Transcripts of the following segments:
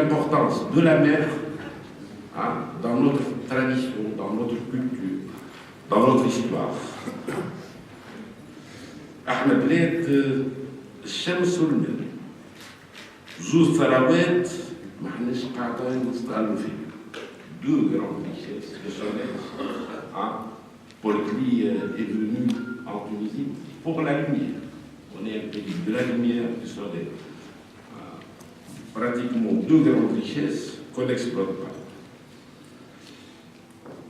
l'importance de la mer dans notre tradition, dans notre culture, dans notre histoire. احنا بلاد الشمس والماء زوز ثروات ما حناش قاعدين نستغلوا فيه. Deux grandes richesses, le soleil, pour qui est venu en Tunisie pour la lumière. On est un pays de la lumière, du soleil. Pratiquement deux grandes richesses qu'on n'exploite pas.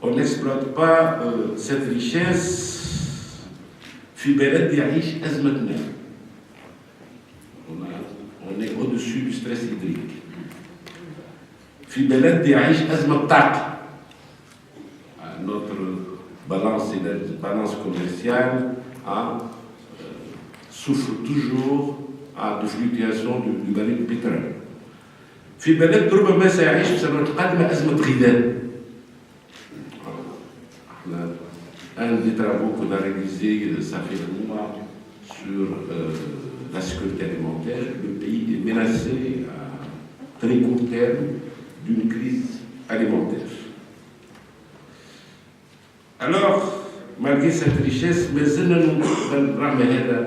On n'exploite pas cette richesse. في بلد يعيش أزمة ماء. On est au-dessus du stress hydrique. في بلد يعيش أزمة طاقة. Notre balance commerciale souffre toujours de fluctuations du baril de pétrole. في بلد ربما سيعيش في السنوات القادمة أزمة غذاء. Un des travaux qu'on a réalisé, ça fait un mois, sur la sécurité alimentaire. Le pays est menacé à très court terme d'une crise alimentaire. Alors, malgré cette richesse, ما زلنا رغم هذا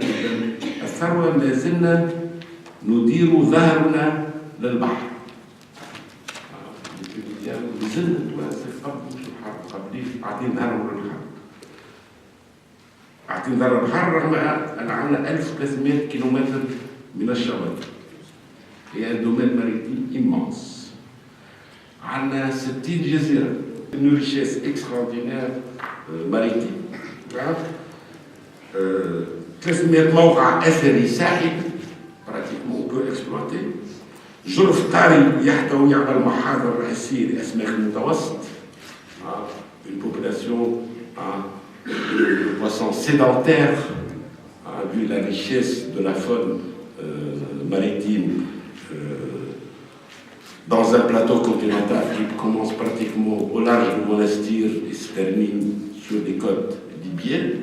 الثروة ما زلنا ندير ظهرنا للبحر. ما زلنا قبل عاطين ظهرنا للبحر. عاطين ظهرنا للبحر رغم أن عندنا 1300 كيلومتر من الشواطئ. هي un domaine maritime immense. عندنا 60 جزيرة. Une richesse extraordinaire maritime. 300 موقع أثري ساحل pratiquement on peut exploiter. جرف قاري يحتوي على المحاضر الرئيسية لأسماك المتوسط. Une population de poissons sédentaires, vu la richesse de la faune maritime dans un plateau continental qui commence pratiquement au large du Monastir et se termine sur les côtes libyennes.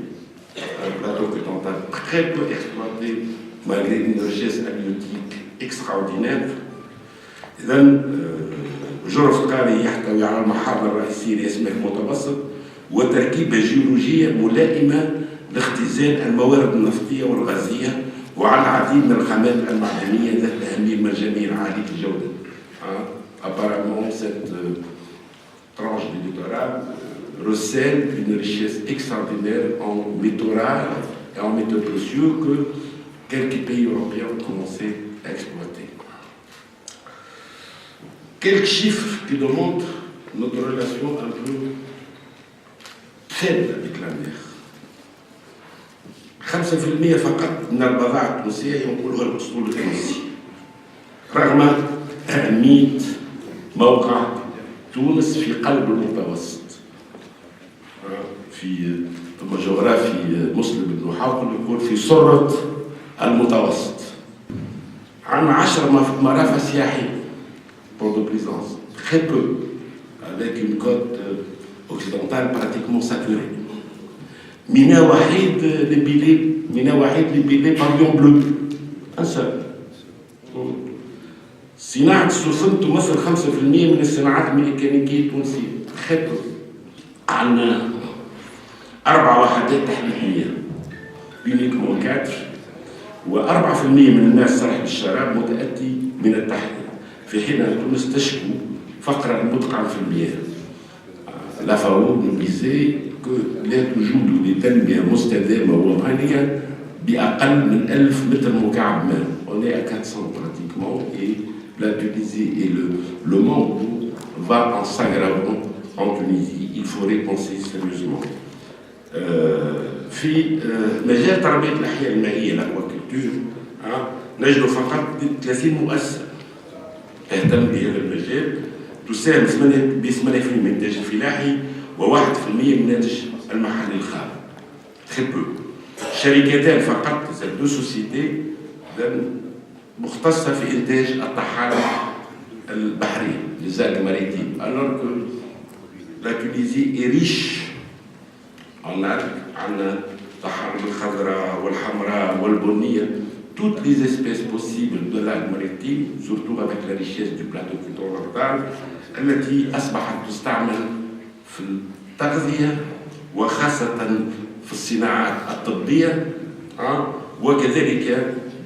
Un plateau continental très peu exploité malgré une richesse halieutique extraordinaire. إذن جرف قاري يحتوي على المحاضر الرئيسية لأسماك المتوسط وتركيبة جيولوجية ملائمة لاختزال الموارد النفطية والغازية وعلى العديد من الخامات المعدنية ذات الأهمية المرجانية عالية الجودة. Apparemment, cette tranche du littoral recèle une richesse extraordinaire en métaux rares et en métaux précieux que quelques pays européens ont commencé à exploiter. Quelques chiffres qui démontrent notre relation un peu faible avec la mer. 5% فقط من البضائع التونسية ينقلها الأسطول التونسي. رغم أهمية موقع تونس في قلب المتوسط. في جغرافي مسلم بن حوقل يقول في سرة المتوسط. عندنا 10 مرافق سياحية port de plaisance, très peu, avec une côte occidentale pratiquement saturée. ميناء وحيد لبيلي بافيون بلو. Un seul. صناعة السفن تمثل 5% من الصناعات الميكانيكية التونسية. très peu. عندنا 4 وحدات تحليلية. uniquement 4. و4% من الناس صاحب الشراب متأتي من التحليل. في حين أن تونس تشكو فقرا مدقعا في المياه. لا فاو نبيزي كو لا توجد لتنمية مستدامة وطنية بأقل من 1000 متر مكعب ماء. On est à 400 pratiquement et la Tunisie et le monde va en s'aggravant en Tunisie. Il faut y penser sérieusement. في مجال تربية الأحياء المائية الأكواكولتور نجد فقط 30 مؤسسة تهتم بهذا المجال تساهم ب 8% من الإنتاج الفلاحي و1% من الناتج المحلي الخام. très peu. شركتان فقط دو سوسيتي مختصة في إنتاج الطحالب البحري les algues maritimes alors que la Tunisie est riche en algues. عندنا الطحالب الخضراء والحمراء والبنية toutes les espèces possibles de l'algue maritime, surtout avec la richesse du plateau continental, التي أصبحت تستعمل في التغذية وخاصة في الصناعات الطبية وكذلك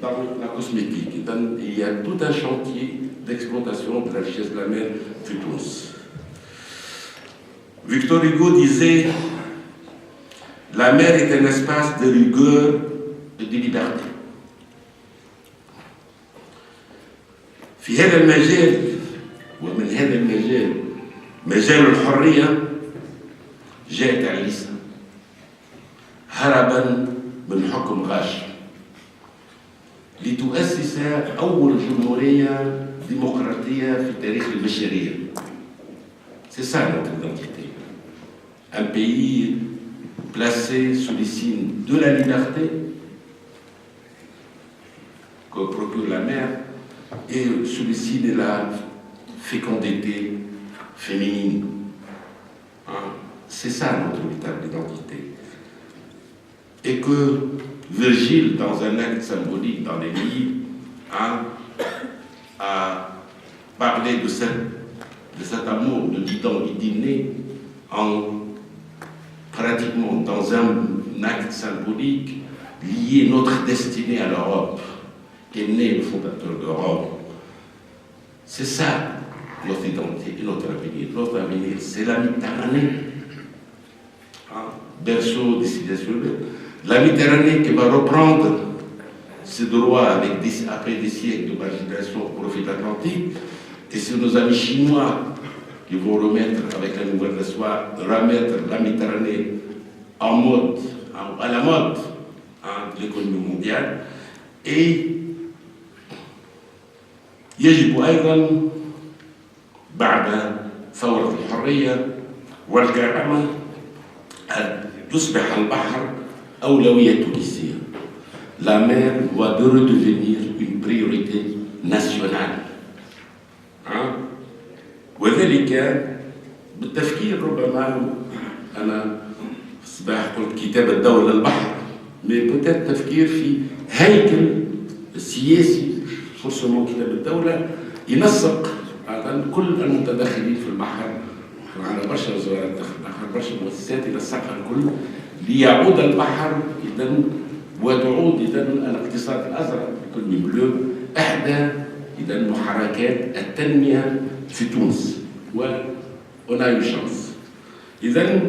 dans la cosmétique. Il y a tout un chantier d'exploitation de la richesse de la mer في تونس. Victor Hugo disait: la mer est un espace de rigueur et de liberté. في هذا المجال ومن هذا المجال مجال الحرية جاءت عيسى هربا من حكم غاشم لتؤسس أول جمهورية démocratique في تاريخ البشرية. C'est ça notre identité. Un pays placé sous les signes de la liberté que procure la mer et sous les signes de la fécondité féminine. C'est ça notre véritable identité. Et que Virgile, dans un acte symbolique dans les livres, a parlé de cet amour de Didon Idine en pratiquement dans un acte symbolique lié notre destinée à l'Europe, qu'est né le fondateur d'Europe. C'est ça notre identité et notre avenir. Notre avenir, c'est la Méditerranée. Berceau des civilisations. La Méditerranée qui va reprendre ses droits après des siècles de marginalisation au profit atlantique. Et c'est nos amis chinois qui vont remettre, avec la nouvelle histoire, remettre la Méditerranée à la mode de l'économie mondiale. Et يجب أيضا بعد ثورة الحرية والكرامة أن تصبح البحر أولوية تونسية. La mer doit redevenir une priorité nationale. وذلك بالتفكير ربما أنا في الصباح قلت كتاب الدولة البحر، mais peut-être تفكير في هيكل سياسي فرصة كتاب الدولة ينسق كل المتدخلين في البحر على برشا وزارات البحر برشا مؤسسات ينسقها الكل ليعود البحر إذا وتعود إذا الاقتصاد الأزرق بكل بلو إحدى إذا محركات التنمية في تونس وأنا يشانس. إذا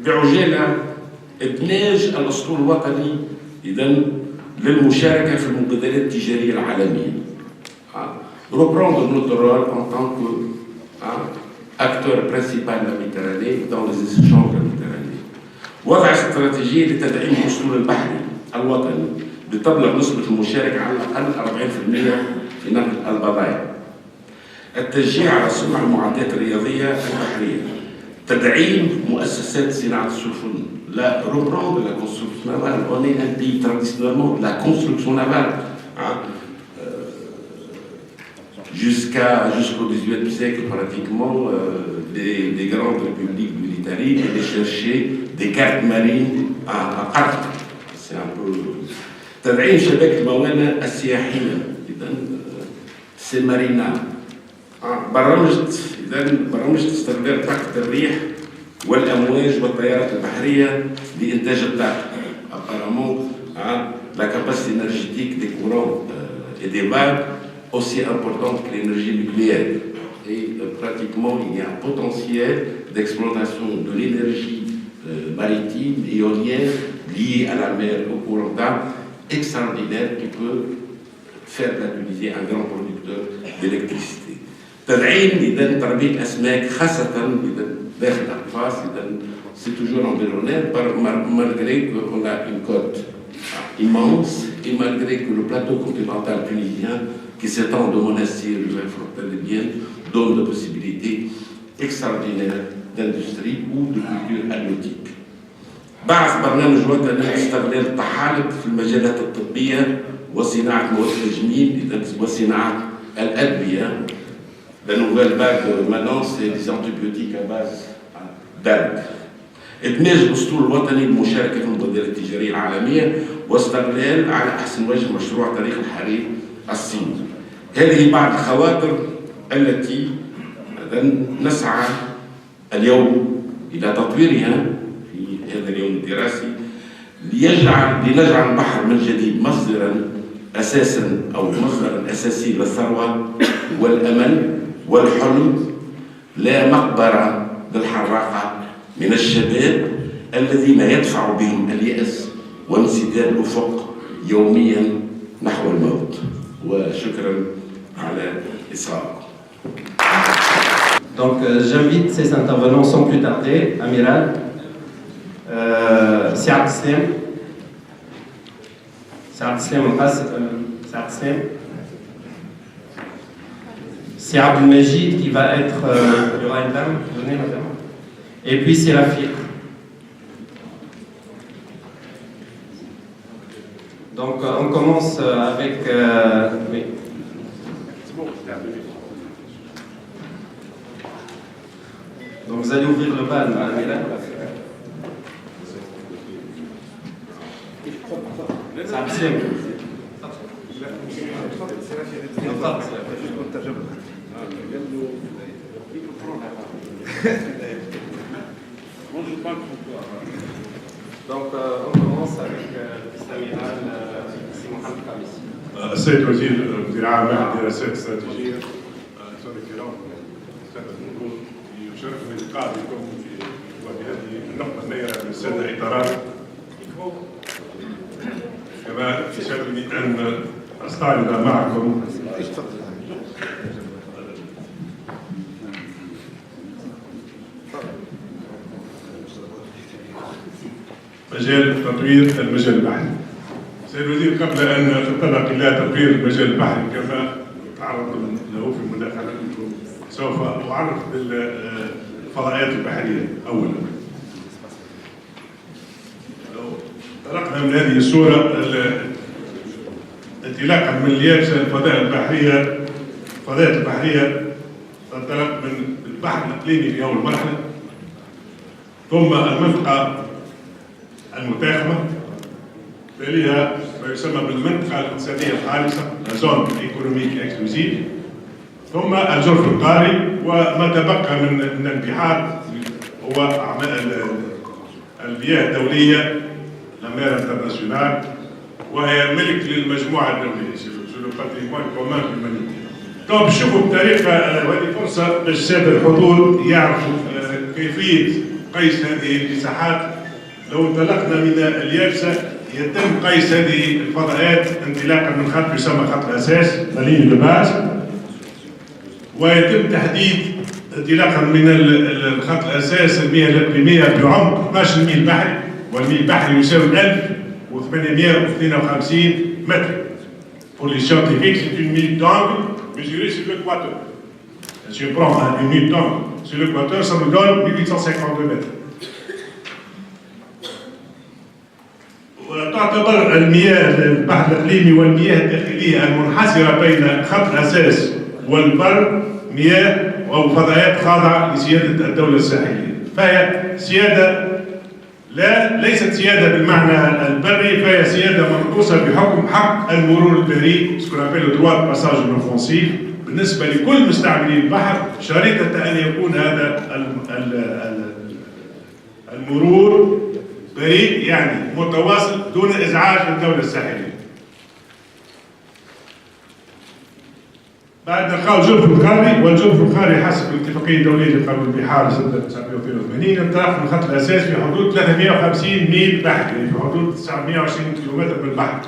بعجالة إدماج الأسطول الوطني إذا للمشاركة في المبادرات التجارية العالمية. Reprendre notre rôle en tant qu'acteur principal de la Méditerranée dans les échanges de la Méditerranée. وضع استراتيجية لتدعيم الأسطول البحري الوطني بتبلغ نسبة المشاركة على الأقل 40% في نقل البضائع. التشجيع على صنع المعدات الرياضية البحرية. تدعيم مؤسسات صناعة السفن. La reprendre la construction navale. On est un pays traditionnellement de la construction navale. Jusqu'au XVIIIe siècle, pratiquement, des grandes républiques militaires allaient chercher des cartes marines à Qarqa. C'est un peu. تدعيم شبكة الموانئ السياحية. إذا سيمارينا. برمجت استغلال طاقة الريح والأمواج والتيارات البحرية لإنتاج الطاقة. Apparemment, la capacité énergétique des courants et des vagues aussi importante que l'énergie nucléaire. Et pratiquement, il y a un potentiel d'exploitation de l'énergie maritime et éolienne liée à la mer au courant d'âme extraordinaire qui peut faire de la Tunisie un grand producteur d'électricité. تدعيم إذا تربية الأسماك خاصة إذا داخل الأقفاص إذا c'est toujours environné malgré qu'on a une côte immense et malgré que le plateau continental tunisien qui s'étend de Monastir jusqu'à la frontière libyenne donne des possibilités extraordinaires d'industrie ou de culture halieutique. بعث برنامج وطني لاستغلال الطحالب في المجالات الطبية وصناعة مواد التجميل وصناعة الأدوية. La nouvelle vague maintenant, c'est des antibiotiques à base d'algues. إدماج الأسطول الوطني بالمشاركة في المبادرة التجارية العالمية واستغلال على أحسن وجه مشروع طريق الحرير الصيني. هذه بعض الخواطر التي نسعى اليوم إلى تطويرها في هذا اليوم الدراسي لنجعل البحر من جديد مصدرا أساسي للثروة والأمل والحلم، لا مقبرة للحراقة من الشباب الذين يدفع بهم اليأس وانسداد الأفق يوميا نحو الموت. وشكرا على إصغائكم. Donc j'invite ces intervenants sans plus tarder, Amiral, Saad Slem, Saad Al-Majid qui va être, il y aura une dame, donnez madame, et puis Séraphique. Donc on commence avec... oui. Donc vous allez ouvrir le bal, madame Hélène. Donc on commence avec l'amiral Mohamed Khamis. السيد وزير الزراعة مع الدراسات الاستراتيجية، سادة الكرام، السادة الحضور، يشرفني اللقاء بكم في هذه النقطة النيرة من السادة إطارات. كما يسعدني أن أستعرض معكم مجال تطوير المجال البحري. سيد الوزير، قبل أن نتطرق إلى تطوير المجال البحري كما تعرض له في مداخلتكم، سوف أعرف بالفضاءات البحرية أولا. لو انطلقنا من هذه الصورة، انطلاقا من اليابسة الفضاءات البحرية تنطلق من البحر الإقليمي في أول مرحلة، ثم المنطقة المتاخمة، تليها ما يسمى بالمنطقة الاقتصادية الخالصة زون ايكونوميك اكسكلوزيف، ثم الجرف القاري، وما تبقى من البحار هو أعمال المياه الدولية لامير انترناسيونال، وهي ملك للمجموعة الدولية سو لو باتريمون كومان في المانيتي. طب شوفوا بطريقة، وهذه فرصة باش السادة الحضور يعرفوا كيفية قيس هذه المساحات. لو انطلقنا من اليابسة يتم قيس هذه الفضاءات انطلاقا من خط يسمى خط الأساس لين دو باز، ويتم تحديد انطلاقا من الخط الأساس المياه الإقليمية بعمق 12 ميل بحري، والميل البحري يساوي 1852 متر. Pour les scientifiques, c'est une minute d'angle mesurée sur l'équateur. Si on prend une minute d'angle sur l'équateur, ça nous donne 1852 mètres. وتعتبر المياه البحر الإقليمي والمياه الداخلية المنحسرة بين خط الأساس والبر مياه أو فضاءات خاضعة لسيادة الدولة الساحلية، فهي سيادة ليست سيادة بالمعنى البري، فهي سيادة منقوصة بحكم حق المرور البري، سكونابيل دروا دو باساج نون فرونسيف، بالنسبة لكل مستعملي البحر، شريطة أن يكون هذا المرور بريء، يعني متواصل دون إزعاج الدولة الساحلية. بعد نلقاو الجرف القاري، والجرف القاري حسب الاتفاقية الدولية لقانون البحار سنة 1982 انطلق من الخط الأساس في حدود 350 ميل بحري، يعني في حدود 920 كيلومتر من البحر.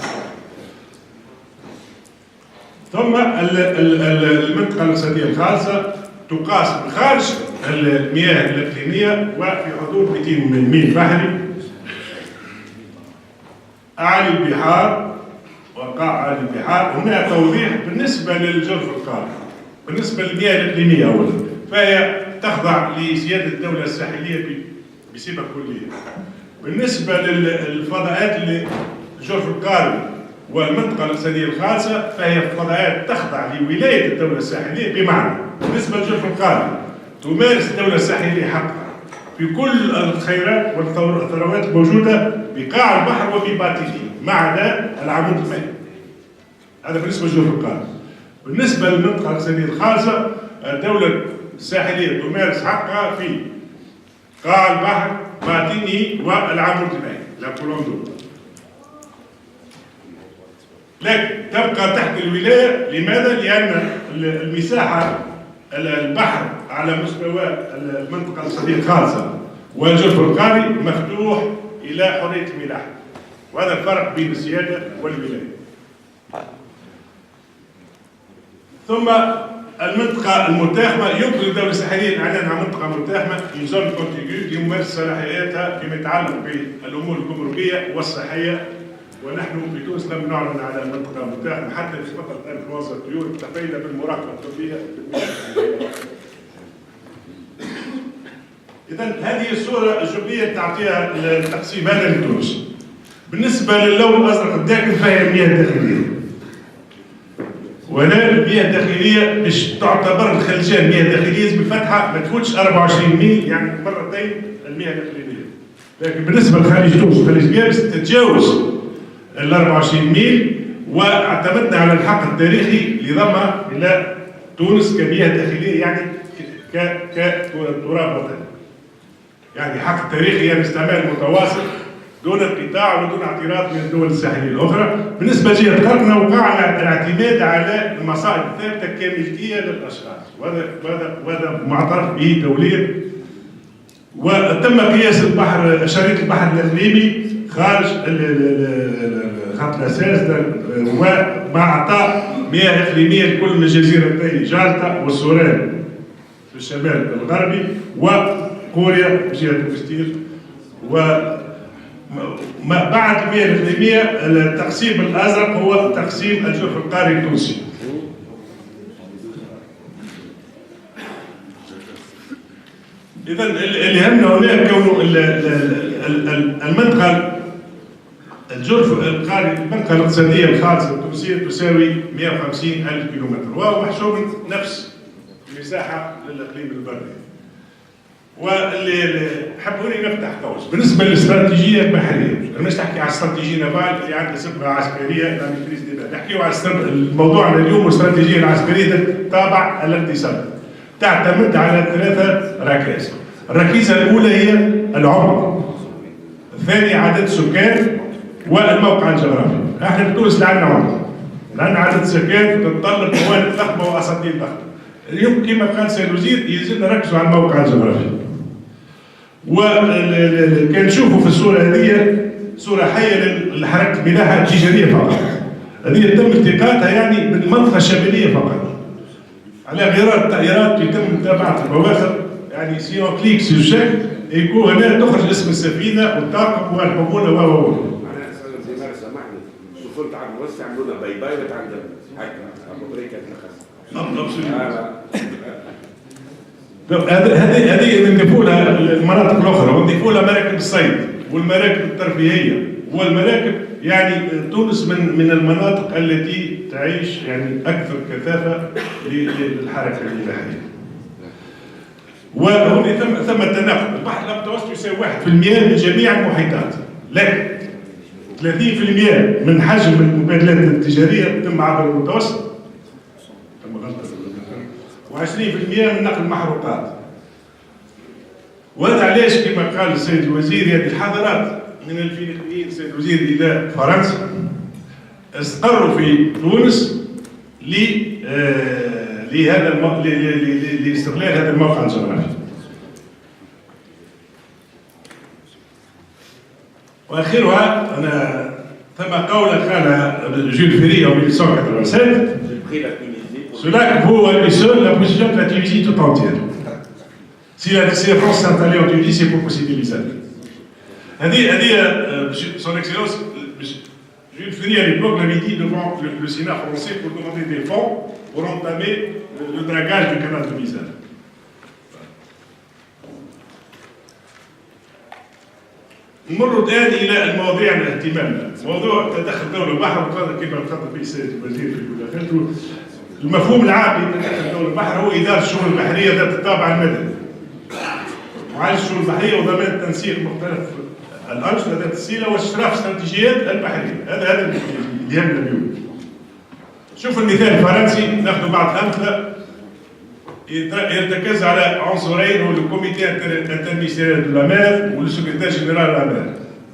ثم المنطقة الاقتصادية الخاصة تقاس من خارج المياه الإقليمية وفي حدود 200 ميل بحري. أعالي البحار وقاع أعالي البحار، هنا توضيح بالنسبة للجرف القاري. بالنسبة للمياه الإقليمية أولا، فهي تخضع لسيادة الدولة الساحلية بصفة كلية. بالنسبة للفضاءات الجرف القاري والمنطقة الاقتصادية الخاصة، فهي فضاءات تخضع لولاية الدولة الساحلية، بمعنى بالنسبة للجرف القاري تمارس الدولة الساحلية حقها في كل الخيرات والثروات الموجودة بقاع البحر وبباطنه ما عدا العمود المائي. هذا بالنسبة لجوف القاري. بالنسبة للمنطقة الاقتصادية الخاصة، الدولة الساحلية تمارس حقها في قاع البحر باطنه والعمود المائي لا كولوندو، لكن تبقى تحت الولاية. لماذا؟ لأن المساحة البحر على مستوى المنطقة الاقتصادية الخاصة والجوف القاري مفتوح إلى حرية الملاحة، وهذا الفرق بين السيادة والولاية. ثم المنطقة المتاخمة يمكن للدولة الساحلية الإعلان عن منطقة متاخمة في زون كونتيجو لممارسة صلاحياتها فيما يتعلق بالأمور الجمركية والصحية. ونحن في تونس لم نعلن على المنطقة المتاخمة حتى في فترة انفلونزا الطيور، اكتفينا بالمراقبة الطبية. إذا هذه الصورة الجملية تعطيها التقسيم هذا لتونس. بالنسبة للون الأزرق الداكن فهي المياه الداخلية. وهنا المياه الداخلية باش تعتبر الخلجان مياه داخلية بالفتحة ما تفوتش 24 ميل، يعني مرتين المياه الداخلية. لكن بالنسبة لخليج تونس وخليج جابس تتجاوز ال 24 ميل، واعتمدنا على الحق التاريخي لضمها إلى تونس كمياه داخلية، يعني كتراب وطني. يعني حق تاريخي يعني استعمال متواصل دون انقطاع ودون اعتراض من الدول الساحليه الاخرى. بالنسبه لجهه قرقنا وقعنا الاعتماد على المصائد الثابته كملكيه للاشخاص، وهذا معترف به دوليا. وتم قياس البحر شريط البحر الاقليمي خارج خط الاساس ومع اعطاء مياه اقليميه لكل من الجزيرتين جالتا والسوران في الشمال الغربي وكوريا في جهه الفستير. بعد المياه الإقليمية التقسيم الأزرق هو تقسيم الجوف القاري التونسي. إذا اللي يهمنا هنا كونه المنطقة الجوف القاري المنطقة الاقتصادية الخاصة التونسية تساوي 150,000 كيلومتر، وهو محسوب نفس المساحة للإقليم البري. واللي حبوني نفتح قوس بالنسبه للاستراتيجيه البحريه. انا مش نحكي على استراتيجيه نافال اللي عندها صبغه عسكريه، نحكيو على الموضوع اليوم الاستراتيجيه العسكريه تابع الاقتصاد، تعتمد على 3 ركائز. الركيزه الاولى هي العمق، الثانيه عدد السكان، والموقع الجغرافي. احنا في تونس عندنا عمق، عندنا عدد سكان تتطلب موارد ضخمه واساطيل ضخمه. اليوم كما قال سيد الوزير يلزمنا نركزوا على الموقع الجغرافي. وكان نشوفوا في الصوره هذه صوره حيه لحركه الملاحه التجاريه فقط. هذه تم التقاطها يعني بالمنطقه الشماليه فقط. على غير الطائرات يتم متابعه البواخر، يعني سي اون كليك سو شيك يكون هنا تخرج اسم السفينه والطاقم والحموله و انا زي ما سامحني شوفوا عم نوسع عملونا باي باي وتعدل هكا ابو بريكه نخس. هذه نضيفوا لها المناطق الاخرى، ونضيفوا لها مراكب الصيد والمراكب الترفيهيه والمراكب. يعني تونس من المناطق التي تعيش يعني اكثر كثافه للحركه الملاحيه. وهنا ثم التناقض، البحر الابيض يساوي 1% من جميع المحيطات، لكن 30% من حجم المبادلات التجاريه تتم عبر المتوسط، و20% من نقل المحروقات. وهذا علاش كما قال السيد الوزير هذه الحضارات من الفينيقيين السيد الوزير الى فرنسا استقروا في تونس لاستغلال هذا الموقع الجغرافي. واخرها انا ثم قولة قالها جول فيري en 1887. Cela vaut à lui seul la position de la Tunisie tout entière. Si la France s'installait en Tunisie, c'est pour posséder les Alpes. Son Excellence, Jules Ferry à l'époque l'avait dit devant le Sénat français pour demander des fonds pour entamer le dragage du canal de Misal. نمر الان الى المواضيع الاهتمام. موضوع تدخل دولة البحر كما تفضل به السيد الوزير في مداخلته. المفهوم العام لتدخل دولة البحر هو إدارة الشؤون البحرية ذات الطابع المدني. معالجة الشؤون البحرية وضمان تنسيق مختلف الأنشطة ذات الصلة واستشراف استراتيجيات البحرية. هذا اللي يهمنا اليوم. شوف المثال الفرنسي، ناخذ بعض الأمثلة يرتكز على عنصرين، هو الكوميتي انترمينيستيريال دو لا مير والسكرتير جينيرال لا مير.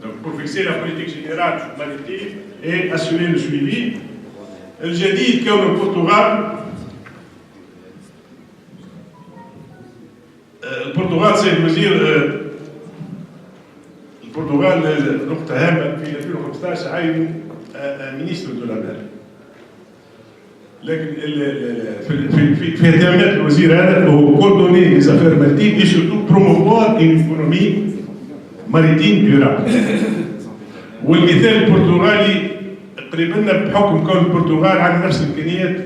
Donc pour fixer la politique générale maritime et assurer le suivi. الجديد كون البرتغال سيد الوزير البرتغال نقطة هامة في 2015 عينوا مينيستر دو لا مير. لكن في اهتمامات الوزير هذا هو كوردوني لي زافير ماريتيم اي سورتو بروموفوار اون ايكونومي ماريتيم ديورابل. والمثال البرتغالي قريب لنا بحكم كون البرتغال عندها نفس الامكانيات،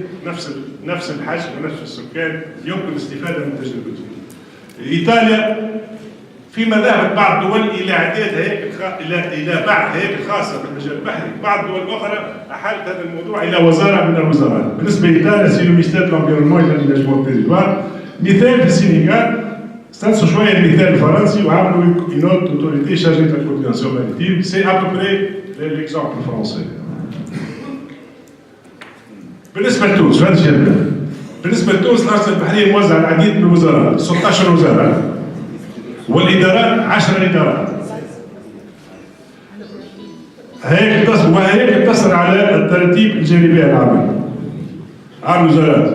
نفس الحجم ونفس السكان، يمكن الاستفاده من تجربته. ايطاليا فيما ذهبت بعض الدول الى اعداد الى بعض هياكل خاصه بالمجال البحري، بعض الدول الاخرى احالت هذا الموضوع الى وزاره من الوزارات. بالنسبه لايطاليا سي لو مينيستير دو لونفيرونمون اي لانجاجمون تيريتوار. مثال في السنغال استنسوا شويه المثال الفرنسي وعملوا اون اوتوريتي شارجي دو لا كورديناسيون ماريتيم. سي ابوبري ليكزامبل الفرنسي. بالنسبه لتونس هذا الشيء. بالنسبه لتونس الارصده البحريه موزعه على العديد من الوزارات، 16 وزاره، والادارات 10 ادارات. هيك تقتصر على الترتيب الجانبي العامة على الوزارات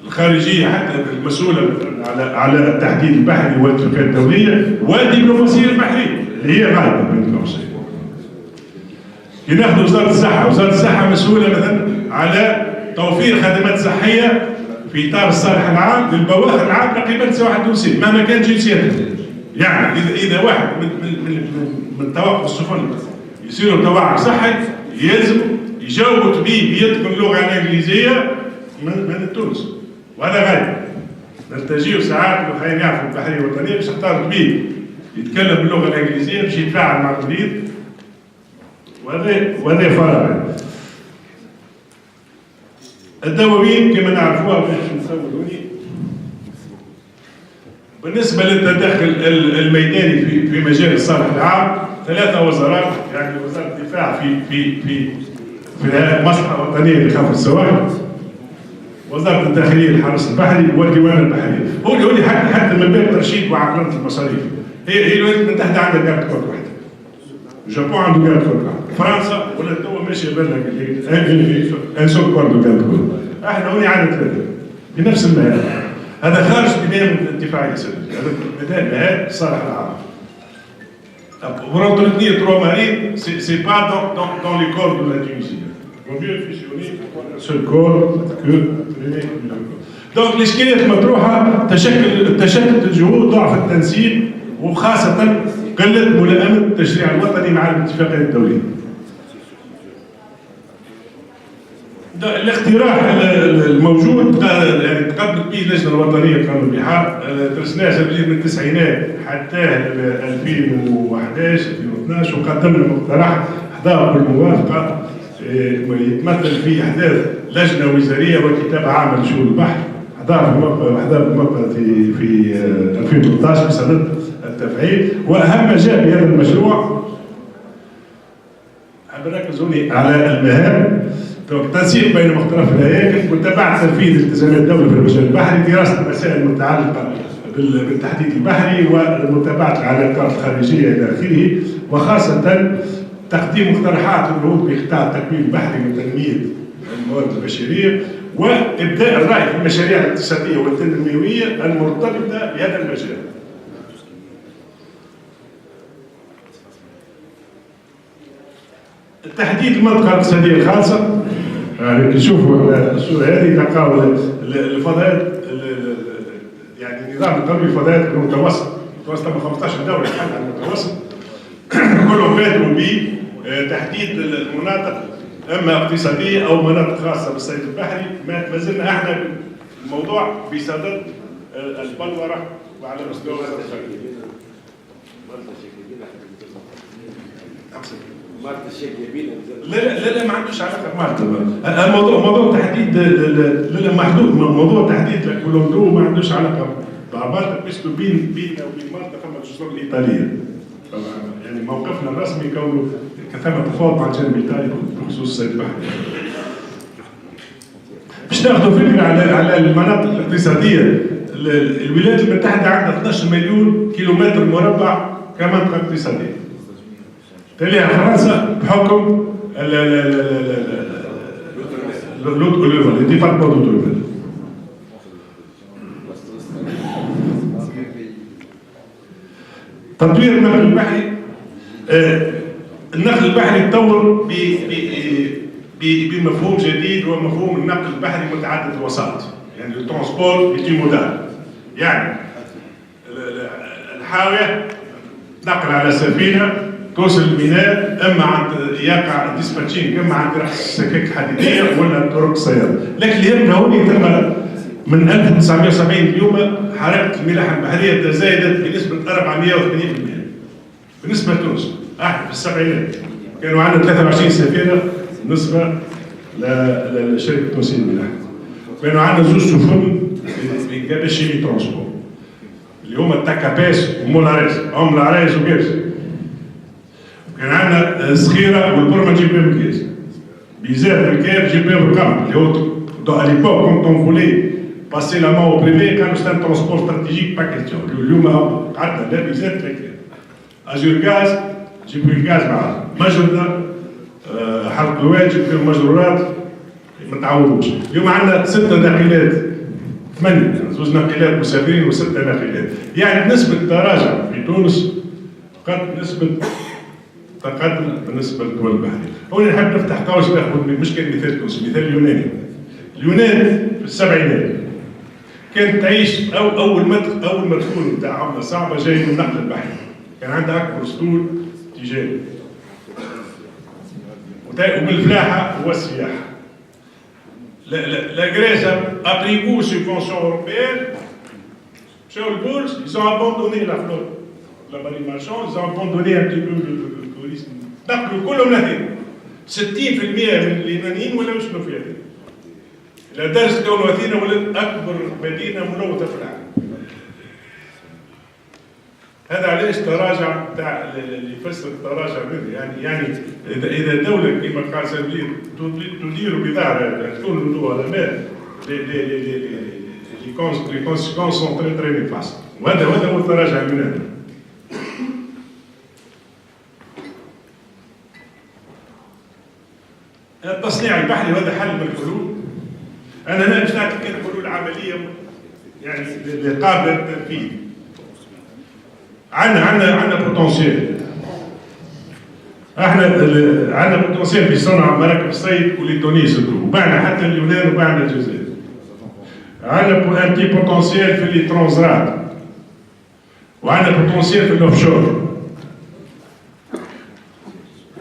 الخارجية حتى المسؤولة على التحديد البحري والاتفاقات الدولية والدبلوماسية البحرية اللي هي غالبا بين قوسين. كي ناخذ وزارة الصحة، وزارة الصحة مسؤولة مثلا على توفير خدمات صحية في إطار الصالح العام للبواخر العامة قبل واحد تونسي مهما كان جنسيته. يعني إذا واحد من توقف السفن يصير توعك صحي يلزم يجاوبوا طبيب يتقن اللغة الإنجليزية من تونس، وهذا غالب. نلتجيو ساعات لو خلينا يعرفوا البحرية الوطنية باش يختار طبيب يتكلم باللغة الإنجليزية باش يتفاعل مع المريض، وهذا فرق. الدواوين كما نعرفوها باش نسولوني بالنسبة للتدخل الميداني في مجال الصالح العام 3 وزارات، يعني وزارة الدفاع في المصلحة الوطنية لخفض السواحل، وزارة الداخلية للحرس البحري، والديوان البحري. هو اللي حتى من باب ترشيد وعقلنة المصاريف. هي من تحت عندها كارت كود واحدة. اليابان عنده كارت كود واحدة. فرنسا ولا توا ماشية بالك ان سول كورد كارت كود. احنا هوني عندنا 3 بنفس المهام. هذا خارج بناء الدفاعية سيدي، هذا بداية مهام الصالح العام. Pour entretenir 3 marines, ce n'est pas dans les corps de la Tunisie. Il vaut mieux fusionner un seul corps que traîner une corps. Donc الإشكاليات المطروحة تشتت الجهود، ضعف التنسيق، وخاصة قلة ملائمة التشريع الوطني مع الاتفاقيات الدولية. الاقتراح الموجود يعني تقدمت به اللجنه الوطنيه لقانون البحار، درسناه من التسعينات حتى 2011 2012 وقدمنا مقترح حضر بالموافقه يتمثل في احداث لجنه وزاريه وكتاب عام لشؤون البحر، حضر بالموافقه في 2013 بصدد التفعيل. واهم ما جاء بهذا المشروع نركز على المهام، التنسيق بين مختلف الهياكل، متابعة تنفيذ التزامات الدولة في المجال البحري، دراسة المسائل المتعلقة بالتحديد البحري ومتابعة العلاقات الخارجية إلى آخره، وخاصة تقديم مقترحات النهوض بقطاع التكوين البحري وتنمية الموارد البشرية، وإبداء الرأي في المشاريع الاقتصادية والتنموية المرتبطة بهذا المجال. تحديد المنطقة الاقتصادية الخاصة، يعني نشوفوا الصورة هذه تلقاو الفضاءات، يعني النظام القومي للفضاءات المتوسط، متوسط 15 دولة حل على المتوسط، كلهم فاتوا بتحديد المناطق اما اقتصادية او مناطق خاصة بالصيد البحري. ما زلنا احنا الموضوع بصدد البلورة وعلى مستوى لا ما عندوش علاقه بمالطا. الموضوع موضوع تحديد لا محدود، موضوع تحديد الكولوندو ما عندوش علاقه مالطا بيسكو بيننا وبين مالطا فما الجزر الايطاليه. يعني موقفنا الرسمي كونه ثم تفاوض مع الجانب الايطالي بخصوص الصيد البحري. باش ناخذوا فكره على المناطق الاقتصاديه، الولايات المتحده عندها 12 مليون كيلومتر مربع كمنطقه اقتصاديه. تليها فرنسا بحكم الديبارتمون دوتوروبيل. تطوير النقل البحري، النقل البحري تطور بمفهوم جديد، هو مفهوم النقل البحري متعدد الوسائط، يعني الترونسبور مودال. يعني الحاويه نقل على سفينه توصل الميناء، اما عند يقع ديسباتشين اما عند راس السكك الحديديه ولا طرق السيارة. لكن اللي يبقى هوني تم من 1970 اليوم حركه الملاحه البحريه تزايدت بنسبه 480% بالنسبه لتونس. احنا في السبعينات كانوا عندنا 23 سفينه بالنسبه لشركه تونسيه للملاحه. كانوا عندنا زوج سفن في شيمي ترونسبور اللي هما التاكاباس ومولاريز، هم العرايس وكاس. كان عندنا صخيره والبرمه جيب بهم الكاس. بيزار بالكاب جيب بهم القمر اللي هو à l'époque, quand on voulait passer la main au privé, quand c'était un transport stratégique, pas question. اليوم قعدنا لا بيزات لا كذا. أجور غاز جيب الغاز معاه، مجرة حرق الواد جيب فيهم مجرورات ما تعوضوش. اليوم عندنا 6 ناقلات 8 زوج ناقلات مسافرين و6 ناقلات. يعني نسبة التراجع في تونس قد نسبة تقدم بالنسبة للدول البحرية. هنا نحب نفتح قوس ناخذ مش كان مثال تونس، مثال اليوناني. اليونان في السبعينات كانت تعيش اول مدخول نتاع عمله صعبه جاي من النقل البحري. كان عندها اكبر اسطول تجاري وبالفلاحه والسياحه. لا غريزه ابريكو سبونسيون اوروبيان مشاو البورس، ils ont abandonné la flotte la marine marchande, ils ont abandonné un petit peu le tourisme. نقلوا كلهم لهنا. 60% من اليونانيين ولاو يسكنوا في هذه. لدرجة كون أثينا ولد أكبر مدينة ملوثة في العالم. هذا علاش تراجع تاع اللي يفسر التراجع به، يعني إذا دولة كما قال سامبلير تدير بظهرها تكون له على الماء les conséquences sont très très néfastes. وهذا هو التراجع اليوناني. التصنيع البحري وهذا حل من الحلول. أنا لا مش نعطيك حلول عملية يعني قابلة للتنفيذ. عندنا بوتنسيال. احنا عندنا بوتنسيال في صنع مراكب الصيد ولتونس وبعنا حتى اليونان وبعنا الجزائر. عندنا ان بتي بوتنسيال في لي ترانزرات. وعندنا بوتنسيال في الاوفشور.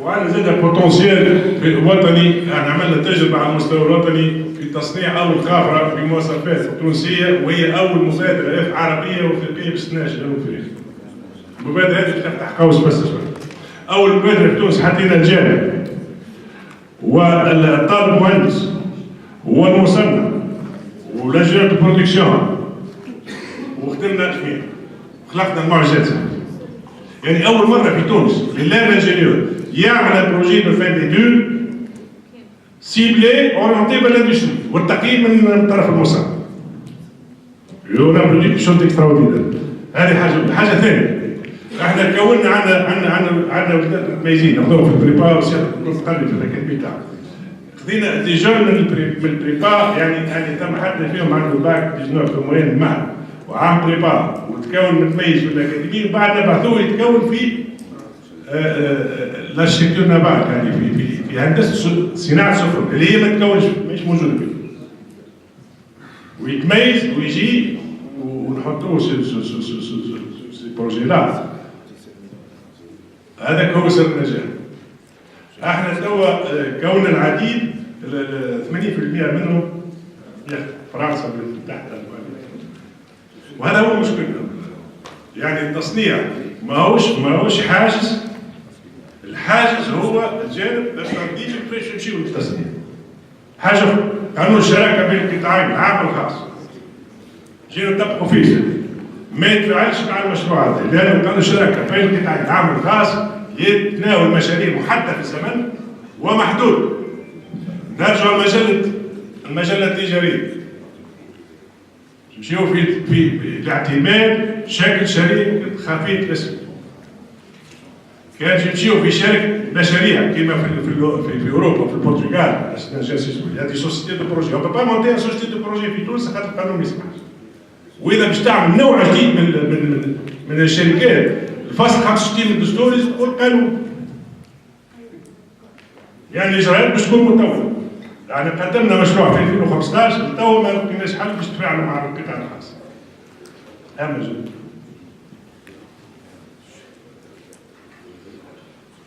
وعندنا زاد بوتنسيال في وطني، احنا عملنا تجربه على المستوى الوطني في تصنيع اول خافره بمواصفات تونسيه، وهي اول مبادره عربيه وافريقيه باش تناجح جنوب افريقيا. المبادره هذه تفتح قوس بس شوي. اول مبادره في تونس حطينا الجامع والطالب المهندس والمصنع ولجنه البرودكسيون وخدمنا جميع، خلقنا المعجزات. يعني اول مره في تونس لله انجينيور يعمل بروجي دو فان ديتود سيبلي اورينتي بالاندستري والتقييم من طرف المصنع. يو نعملوا شغل اكستراوردينير. هذه حاجه ثانيه. احنا كونا عندنا ولاد متميزين ناخذوهم في البريبا ونقلب في الاكاديمي تاعهم. خذينا دي جون من البريبا، يعني تم حد فيهم عنده باك ديجنور في موين المعهد وعام بريبا وتكون متميز في الاكاديمي، وبعدها بعثوه يتكون في لارشيتكتور نافال، يعني في هندسه صناعه السفن اللي هي ما تكونش مش موجوده فيه. ويتميز ويجي ونحطوه سي بروجي لا. هذا هو سر النجاح. احنا توا كون العديد 80% منهم فرنسا من تحت وهذا هو مشكلتنا. يعني التصنيع ماهوش حاجز، الحاجز هو الجانب الاستراتيجي باش نمشيو للتصنيع. حاجه قانون الشراكه بين القطاعين العام والخاص. جينا نطبقوا فيه ما يتفاعلش مع المشروع هذا، لأنه قانون الشراكة بين القطاع العام والخاص يتناول مشاريع محددة في الزمن ومحدود. نرجع المجلة التجارية. نمشيو في الاعتماد شكل شريك خفيف الاسم. كان يمشيو في شركة مشاريع كما في اوروبا في البرتغال هذه سوسيتي دو بروجي، اون با مونتي سوسيتي دو بروجي في تونس خاطر القانون ما يسمحش. واذا باش تعمل نوع جديد من الشركات الفصل 65 من الدستور يقول القانون. يعني الاجراءات باش تكون مطوله. يعني قدمنا مشروع في 2015 لتوا ما لقيناش حل باش نتفاعلوا مع القطاع الخاص. هامة جدا.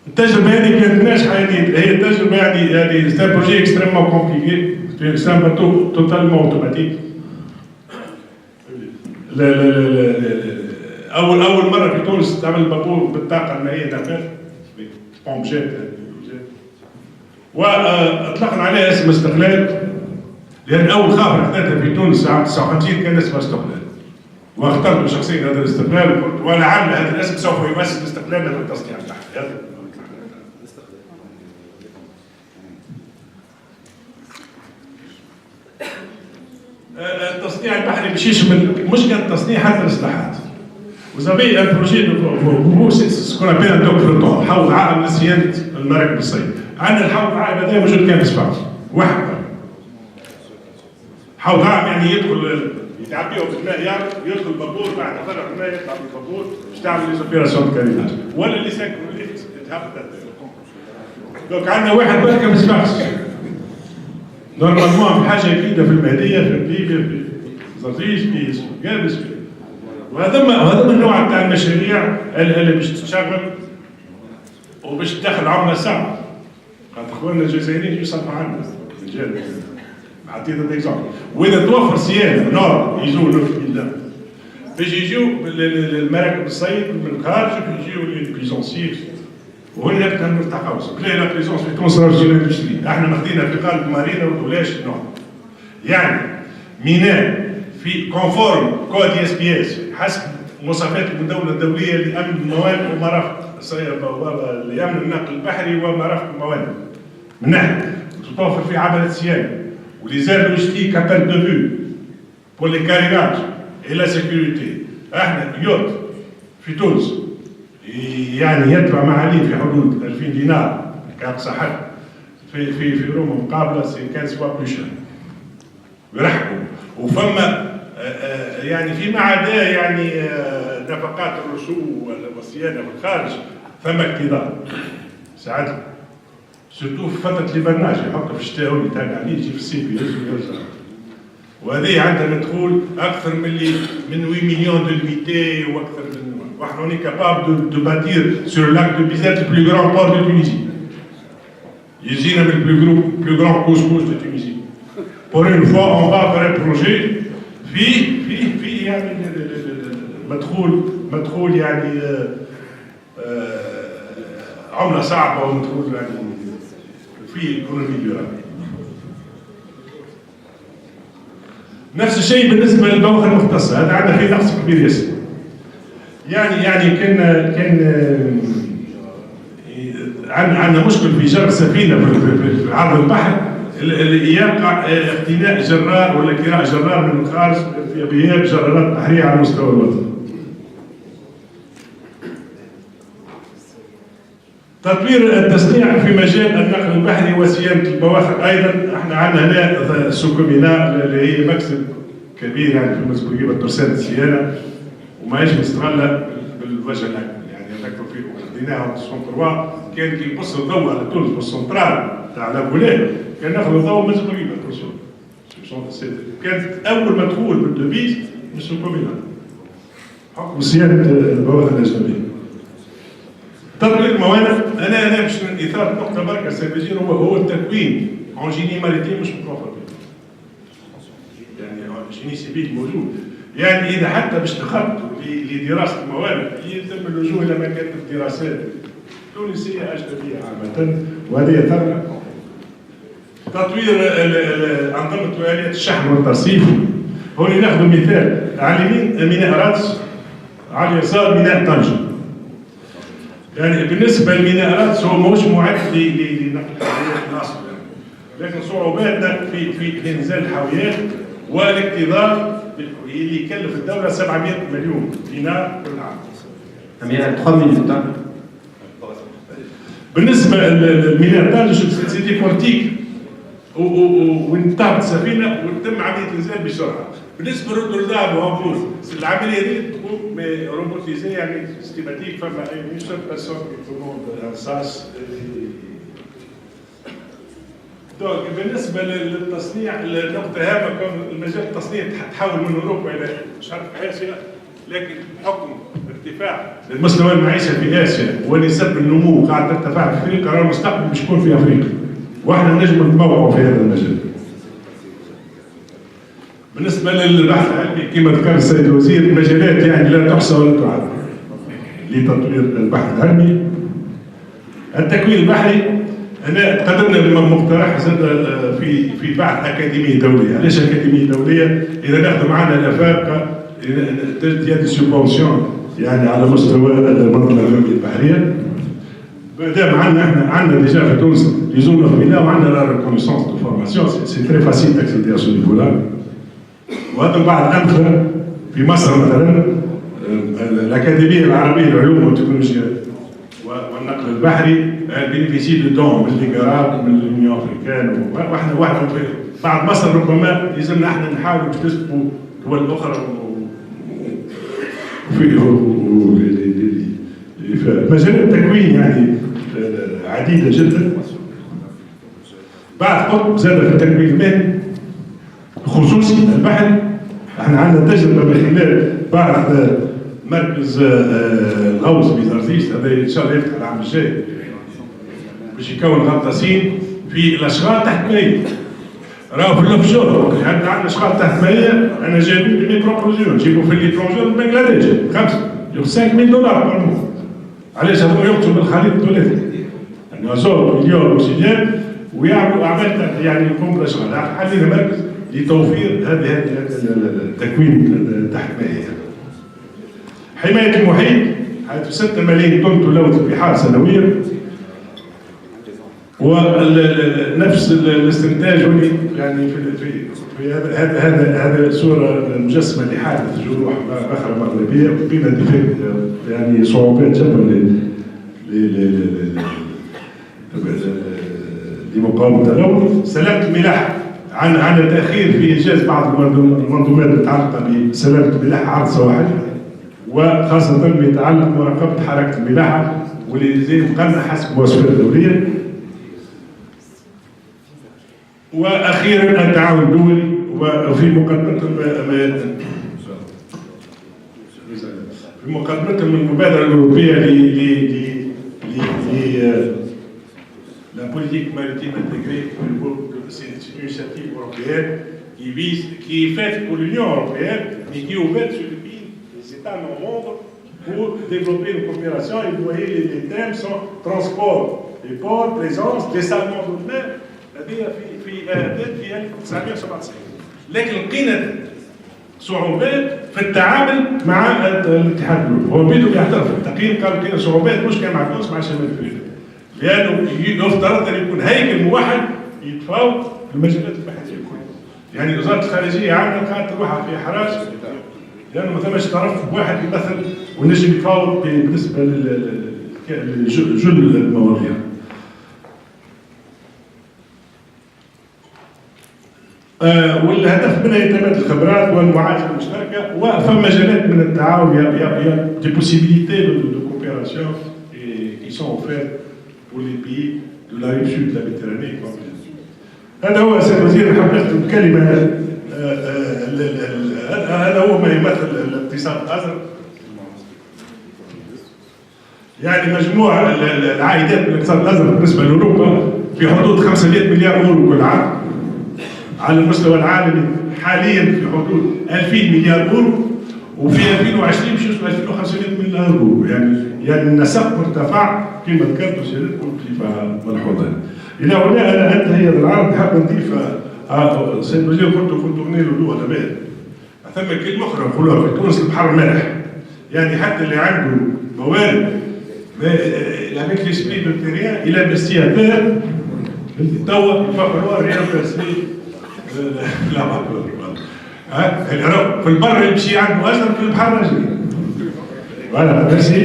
التجربة هذه كانت ناجحة، هي التجربة يعني سي ان بروجي اكستريمون كومبليكي، سي ان باتو توتالمون اوتوماتيك. أول مرة في تونس تعمل بابور بالطاقة المائية نافذ بومبجات واطلقنا عليها اسم استقلال، لأن أول خبر أخذتها في تونس عام 59 كان اسمها استقلال، واخترت شخصيا هذا الاستقلال وقلت ولعل هذا الاسم سوف يمثل استقلالنا في التصنيع بتاعها. التصنيع البحري مش كان تصنيع حتى الاصلاحات. وزابي ان بروجي هو سكون ابيل ان دوك فلوتون، حوض عائم لصيانه المراكب الصيد. عندنا الحوض العائم هذا موجود كان في سباق واحد. حوض عائم يعني يدخل يتعبيه بالماء، يدخل بابور بعد فرق الماء يطلع بالبابور باش تعمل ليزوبيراسيون كاريناج ولا اللي ساكن تهبط. دونك عندنا واحد بركه في سباق. نورمالمون في حاجه جديده في المهديه في ليبيا في زرزيش في جابس وهذا النوع تاع المشاريع اللي باش تشتغل وباش تدخل عمله صعبه. خاطر اخواننا الجزائريين يصرفوا عنا رجال عطيت اكزامبل. واذا توفر صيانه نور يجوا بالله باش يجوا المراكب الصيد من الخارج يجوا للبيزونسيف وهنا كان مرتاحوا. بلا لا بريزونس في تونس راهو جينا نشري، احنا ماخذينها في قلب مارينا ولاش نوع. يعني ميناء في كونفورم كود اس بي اس حسب مواصفات المدونه الدوليه لامن الموانئ ومرافق لامن النقل البحري ومرافق الموانئ. من ناحيه تتوفر في عمليه صيانه وليزار لوجيستيك ابل دو فيو بور لي كاريناج اي لا سيكوريتي. احنا يوت في تونس يعني يدفع معاليه في حدود 2000 دينار كأقصى حد في روما مقابله سي 15 فوا بلو شير ويرحبوا. وفما يعني فيما عدا يعني نفقات الرسوم والصيانه في الخارج ثم اقتضاء ساعات سورتو في فتره البرنامج يحط في الشتاء ويتابع عليه يجي في الصيف يرجع. وهذه عندها مدخول اكثر من 8 مليون دو لويتي واكثر من واحد اوني كابابل دو باتير سور لاك دو بيزات البلو غران بور دو تونيزي. يجينا من البلو غران كوسموس دو تونيزي. بور اون فوا اون فا فير بروجي في يعني مدخول يعني عمله صعبه ومدخول يعني في ايكونومي ديورابل. نفس الشيء بالنسبه للبواخر المختصه، هذا عندنا فيه نقص كبير ياسر. يعني كان عندنا مشكل في جر السفينه في عرض البحر اللي يقع اقتناء جرار ولا كراء جرار من الخارج في غياب جرارات بحريه على مستوى الوطن. تطوير التصنيع في مجال النقل البحري وصيانه البواخر ايضا احنا عندنا هنا سوكومينا اللي هي مكسب كبير يعني في المسؤوليه والترسانه الصيانه وماهيش مستغله بالوجه الاكبر. يعني نذكر فيه خديناها في 3 كان كي يبص الضوء على تونس بالسنترال تاع لابوليه كان ناخذ الضوء من زبريبه كانت اول مدخول بالدوبيز من سوكومينا حكم صيانه البواخر الاجنبيه. تطوير الموانئ انا باش اثاره نقطه بركه سي هو التكوين اون جيني ماريتيم مش متوفر يعني جيني سيفيل موجود. يعني اذا حتى باش تخططوا لدراسه الموانئ يتم اللجوء الى مكاتب الدراسات تونسيه اجنبيه عامه وهذه ثروه. تطوير انظمه واليات الشحن والترصيف. هوني ناخذ مثال على اليمين ميناء رادس على اليسار ميناء طنجة. يعني بالنسبة للميناءات هو ماهوش معد لنقل الحاويات الأصل، لكن صعوباتنا في إنزال الحاويات والاكتظاظ اللي يكلف الدولة 700 مليون دينار كل عام. أمير 3 minutes. بالنسبة للميناء طنجة سيتي بورتيك وين تهبط السفينة وتتم عملية الإنزال بسرعة. بالنسبة لروتردام وهامبورغ العملية دي تكون روبوتيزي يعني سيستيماتيك، فما اون سول بيرسون كي كوموند ان ساس. دونك بالنسبة للتصنيع النقطة هامة كون المجال التصنيع تحول من أوروبا إلى شرق آسيا، لكن بحكم ارتفاع مستوى المعيشة في آسيا ونسب النمو قاعدة ترتفع في أفريقيا، راه المستقبل باش يكون في أفريقيا، واحنا نجم نتطوعوا في هذا المجال. بالنسبة للبحث العلمي كما ذكر السيد الوزير مجالات يعني لا تحصى ولا تعد لتطوير البحث العلمي. التكوين البحري أنا قدمنا بمقترح زاد في بحث أكاديمية دولية. علاش أكاديمية دولية؟ إذا ناخذ معنا الأفارقة تجد دي سوبونسيون يعني على مستوى المنطقة العلمية البحرية. مادام عندنا ديجا في تونس لي زون فيلا وعندنا لا ريكونيسونس دو فورماسيون سي تري فاسيل داكسيدي ا سو نيفو لا. وهذا بعض الأمثلة في مصر مثلا الأكاديمية العربية للعلوم والتكنولوجيا والنقل البحري بينيفيسي دو دون من ليغاراب من اليونيون افريكان، واحنا بعد مصر ربما لازمنا احنا نحاولوا باش نسبقوا دول اخرى في مجال التكوين يعني عديده جدا. بعد قطب زاد في التكوين المهني خصوصي البحث. احنا عندنا تجربه من خلال بعض مركز الغوص بزرزيش، هذا ان شاء الله يفتح العام الجاي باش يكون غطاسين في الاشغال تحت مائية. راهو في الاوفشور يعني عندنا اشغال تحت مائية، انا جايبين لي بروبوزيون نجيبوا في ليترونجور من بنغلاديش 5000 دولار بار مو. علاش هذوما يقتلوا بالخليط الثلاثي يعني ازور مليون اوكسجين ويعملوا اعمال يعني يقوموا بالاشغال. حلينا مركز لتوفير هذا التكوين تحت مائية. حماية المحيط حيث 6 ملايين طن تلوث البحار سنويا، ونفس الاستنتاج يعني في هذا صورة مجسمة لحادث جروح بخرة مغربية بين دفاق يعني صعوبات جبر لمقاومة التلوث. سلامة الملاحة عندنا تأخير في إنجاز بعض المنظومات المتعلقة بسلامة الملاحة عرض سواحل، وخاصة ما يتعلق بمراقبة حركة الملاحة واللي زي مقننة حسب المواصفات الدولية. وأخيرا التعاون الدولي وفي مقدمة المبادرة الأوروبية la politique maritime intégrée au niveau de cette initiative européenne qui est faite pour l'Union européenne, mais qui est ouverte sur les États non membres pour développer une coopération. Et vous voyez, les thèmes sont transport et port, présence, dessalement de mer, c'est-à-dire في أهداف في 1997. لكن لقينا صعوبات في التعامل مع الاتحاد الأوروبي. هو بيدو بيعترف التقييم قالوا لقينا صعوبات مش كان مع تونس مع شمال افريقيا. لأنه يفترض أن يكون هيكل موحد يتفاوض في المجالات البحثية كلها. يعني وزارة الخارجية عندنا قاعدة روحها في حراج لأنه ما ثماش طرف واحد يمثل ونجم يتفاوض بالنسبة لجل المواضيع. والهدف منها تبادل الخبرات والمعالجة المشتركة، وفما مجالات من التعاون يا دي بوسيبيليتي دو كوبيراسيون qui sont offertes pour les pays de la rive sud de la Méditerranée. هذا هو سيد الوزير نحب نختم بكلمة. هذا هو ما يمثل الاقتصاد الأزرق. يعني مجموع العائدات من الاقتصاد الأزرق بالنسبة لأوروبا في حدود 500 مليار يورو كل عام. على المستوى العالمي حاليا في حدود 2000 مليار يورو، وفي 2020 باش يوصل 2500 مليار يورو. يعني النسق مرتفع كما ذكرت سيادتكم بصفه ملحوظه. الى هنا انا انتهي هذا العرض. حاب نضيف سيد الوزير كنت غني له ضوء على بال. ثم كلمه اخرى نقولها في تونس البحر مالح. يعني حتى اللي عنده موارد avec l'esprit de terrain, il a investi à terre. توا il va falloir réinvestir la vapeur. في البر يمشي عنده أجر في البحر أجر. Voilà, merci.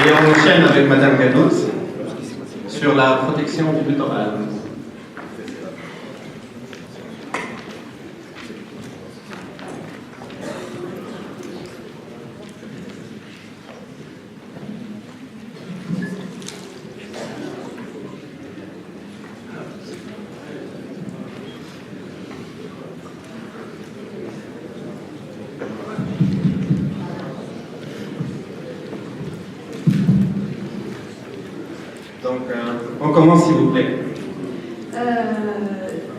Et on enchaîne avec Madame Ganos sur la protection du littoral. Donc, on commence s'il vous plaît.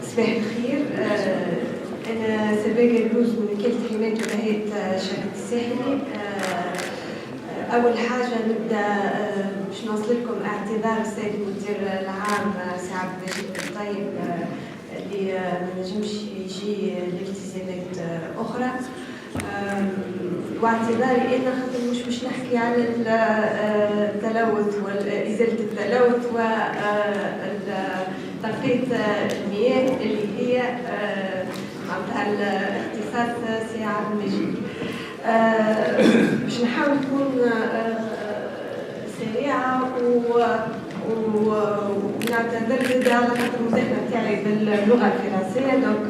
صباح الخير. أنا سباقة الجوز من وكالة حماية وبهاء شركة الساحلي. أول حاجة نبدأ باش نوصل لكم اعتذار السيد المدير العام سي عبد المجيد الطيب اللي ما نجمش يجي لالتزامات أخرى. واعتذاري أنا خاطر مش نحكي على التلوث وإزالة التلوث وتنقية المياه اللي هي معناتها الاختصاص سي عبد المجيد. باش نحاول نكون سريعة ونعتذر زاد على خاطر المداخلة نتاعي باللغة الفرنسية. Donc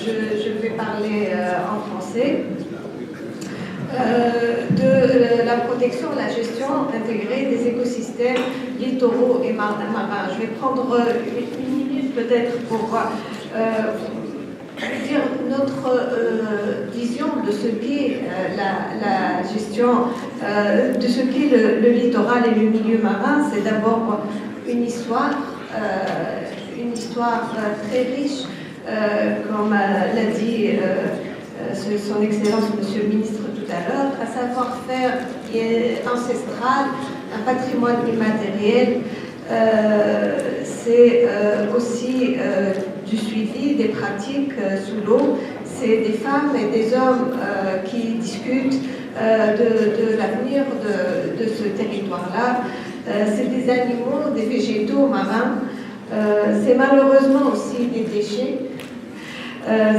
je vais parler en français. De la protection, la gestion intégrée des écosystèmes littoraux et marins. Je vais prendre une minute peut-être pour dire notre vision de ce qu'est la gestion, de ce qu'est le littoral et le milieu marin. C'est d'abord une histoire très riche, comme l'a dit son Excellence Monsieur le Ministre tout à l'heure, un savoir-faire qui est ancestral, un patrimoine immatériel. C'est aussi du suivi des pratiques sous l'eau. C'est des femmes et des hommes qui discutent de l'avenir de ce territoire-là. C'est des animaux, des végétaux marins. C'est malheureusement aussi des déchets.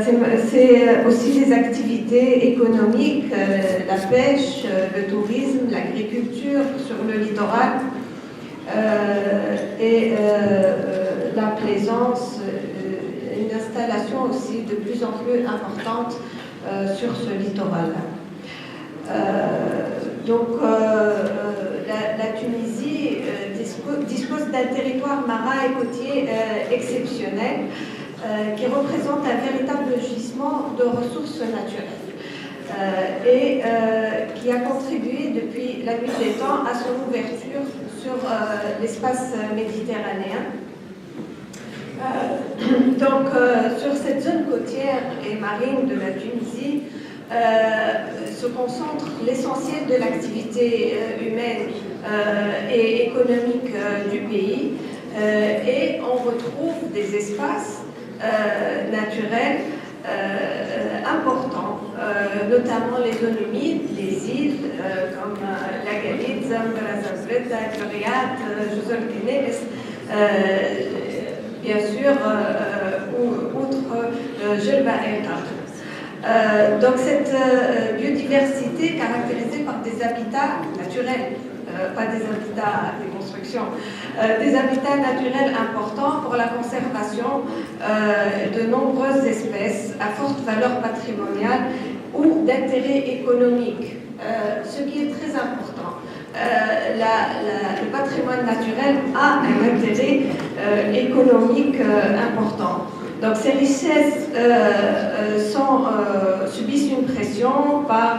C'est aussi des activités économiques, la pêche, le tourisme, l'agriculture sur le littoral et la plaisance, une installation aussi de plus en plus importante sur ce littoral-là. Donc la Tunisie dispose d'un territoire marin et côtier exceptionnel qui représente un véritable gisement de ressources naturelles et qui a contribué depuis la nuit des temps à son ouverture sur l'espace méditerranéen. Donc sur cette zone côtière et marine de la Tunisie se concentre l'essentiel de l'activité humaine et économique du pays et on retrouve des espaces naturels importants, notamment les zones humides, les îles comme la Galite, Zambra, Zambreta, Gloriat, Josol Guinées, bien sûr, outre Jelba et Tartou. Donc cette biodiversité caractérisée par des habitats naturels, pas des habitats de construction, des habitats naturels importants pour la conservation de nombreuses espèces à forte valeur patrimoniale ou d'intérêt économique, ce qui est très important. Le patrimoine naturel a un intérêt économique important. Donc ces richesses subissent une pression par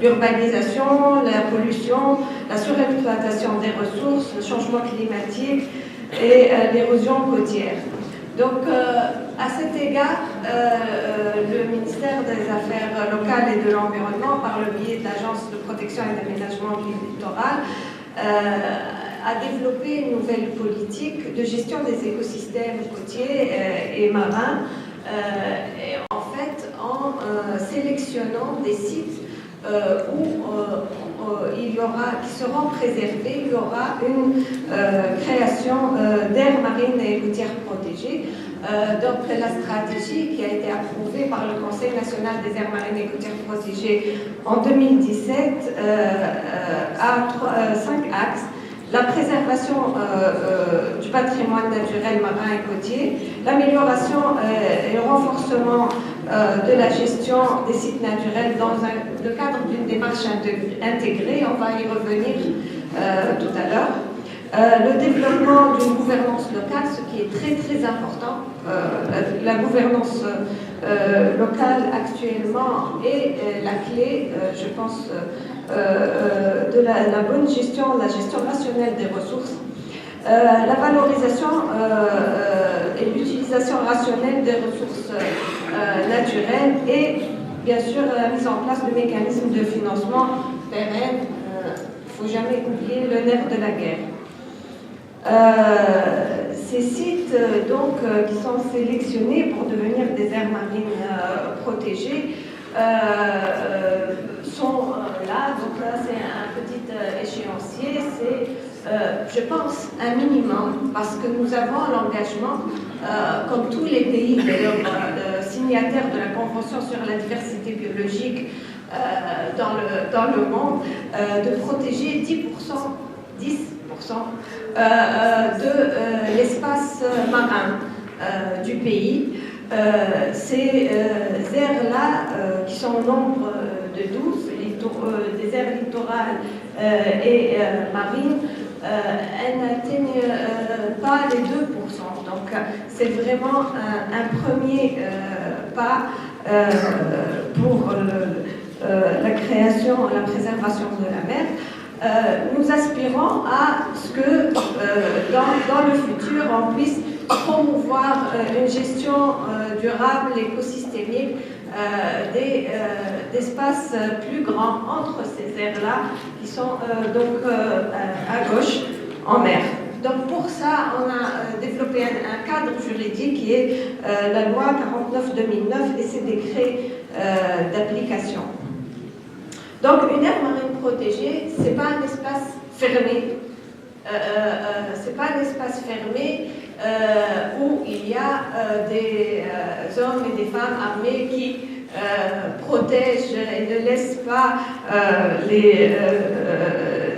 l'urbanisation, la pollution, la surexploitation des ressources, le changement climatique et l'érosion côtière. Donc à cet égard, le ministère des Affaires locales et de l'Environnement, par le biais de l'Agence de protection et d'aménagement du littoral, a développé une nouvelle politique de gestion des écosystèmes côtiers et marins, et en fait en sélectionnant des sites qui seront préservés. Il y aura une création d'aires marines et côtières protégées. Donc la stratégie qui a été approuvée par le Conseil national des aires marines et côtières protégées en 2017 a 5 axes. La préservation du patrimoine naturel marin et côtier, l'amélioration et le renforcement de la gestion des sites naturels dans le cadre d'une démarche intégrée, on va y revenir tout à l'heure. Le développement d'une gouvernance locale, ce qui est très très important. La gouvernance locale actuellement est la clé, je pense, de la bonne gestion, la gestion rationnelle des ressources, la valorisation et l'utilisation rationnelle des ressources naturelles et bien sûr la mise en place de mécanismes de financement pérennes. Il ne faut jamais oublier le nerf de la guerre. Ces sites qui sont sélectionnés pour devenir des aires marines protégées sont là. Donc là, c'est un petit échéancier. C'est, je pense, un minimum parce que nous avons l'engagement, comme tous les pays d'ailleurs signataires de la Convention sur la diversité biologique dans le monde, de protéger 10% de l'espace marin du pays. Ces aires-là, qui sont au nombre de 12, des aires littorales et marines, elles n'atteignent pas les 2%. Donc c'est vraiment un premier pas pour la création, la préservation de la mer. Nous aspirons à ce que dans le futur, on puisse promouvoir une gestion durable, écosystémique d'espaces plus grands entre ces aires-là qui sont donc à gauche en mer. Donc pour ça, on a développé un cadre juridique qui est la loi 49/2009 et ses décrets d'application. Donc une aire marine protégée, c'est pas un espace fermé. C'est pas un espace fermé où il y a des hommes et des femmes armés qui protègent et ne laissent pas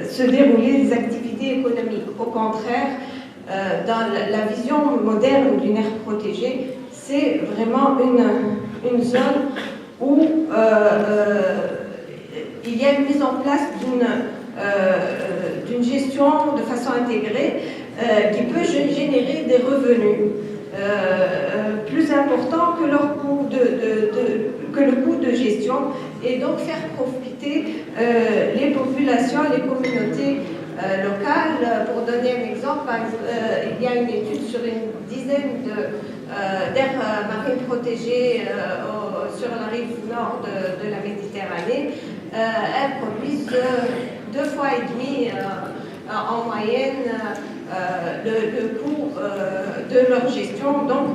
se dérouler des activités économiques. Au contraire, dans la vision moderne d'une aire protégée, c'est vraiment une zone où il y a une mise en place d'une gestion de façon intégrée qui peut générer des revenus plus importants que le coût de gestion et donc faire profiter les populations, les communautés locales. Pour donner un exemple, il y a une étude sur une dizaine d'aires marines protégées sur la rive nord de la Méditerranée. Elles produisent 2,5 fois en moyenne le coût de leur gestion. Donc,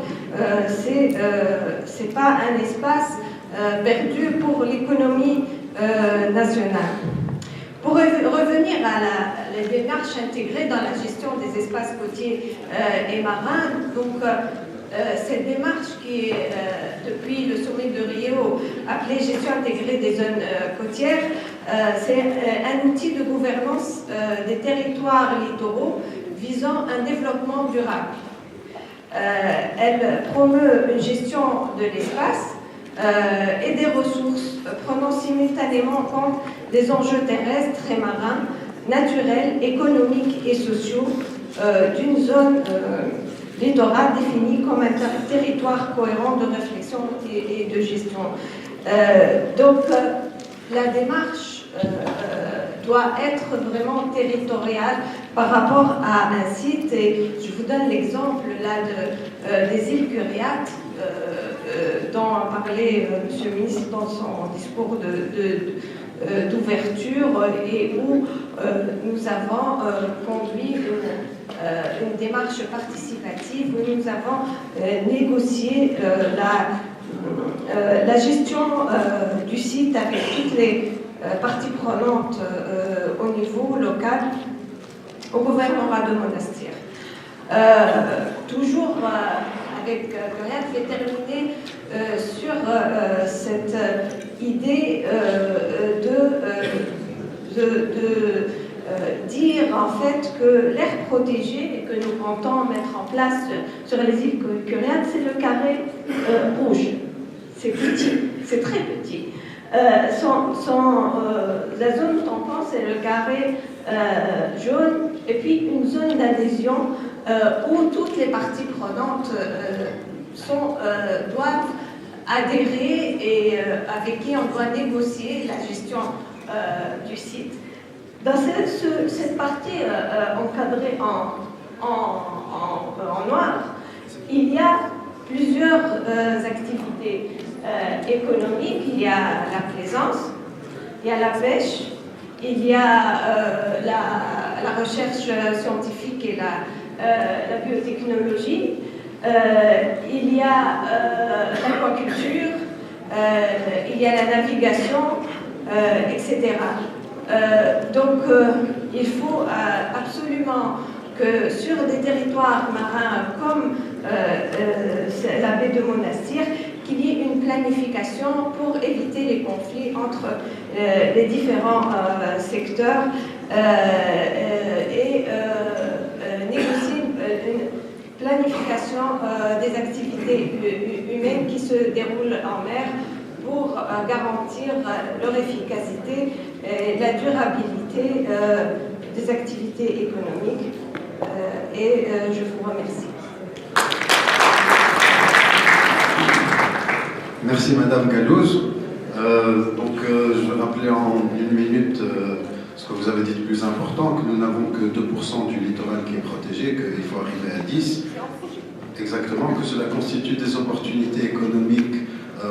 c'est pas un espace perdu pour l'économie nationale. Pour revenir à la démarche intégrée dans la gestion des espaces côtiers et marins, donc cette démarche qui est, depuis le sommet de Rio, appelée gestion intégrée des zones côtières, c'est un outil de gouvernance des territoires littoraux visant un développement durable. Elle promeut une gestion de l'espace et des ressources, prenant simultanément en compte des enjeux terrestres et marins, naturels, économiques et sociaux d'une zone littorale définie comme un territoire cohérent de réflexion et de gestion. Donc, la démarche doit être vraiment territoriale par rapport à un site. Et je vous donne l'exemple là des îles Curiates, dont a parlé M. le ministre dans son discours d'ouverture, et où nous avons conduit une démarche participative, où nous avons négocié la gestion du site avec toutes les parties prenantes au niveau local, au gouvernement de Monastir. Toujours avec Gloria, je vais terminer sur cette idée de dire en fait que l'aire protégée que nous comptons mettre en place sur les îles coréennes, c'est le carré rouge. C'est petit, c'est très petit. La zone tampon, c'est le carré jaune, et puis une zone d'adhésion où toutes les parties prenantes doivent adhérer et avec qui on doit négocier la gestion du site. Dans cette partie encadrée en noir, il y a plusieurs activités économiques. Il y a la plaisance, il y a la pêche, il y a la recherche scientifique et la biotechnologie, il y a l'aquaculture, il y a la navigation, etc. Donc, il faut absolument que sur des territoires marins comme la baie de Monastir, qu'il y ait une planification pour éviter les conflits entre les différents secteurs et négocier une planification des activités humaines qui se déroulent en mer pour garantir leur efficacité et la durabilité des activités économiques. Et je vous remercie. Merci Madame Galouz. Je vais rappeler en une minute ce que vous avez dit de plus important, que nous n'avons que 2% du littoral qui est protégé, qu'il faut arriver à 10%. Exactement, que cela constitue des opportunités économiques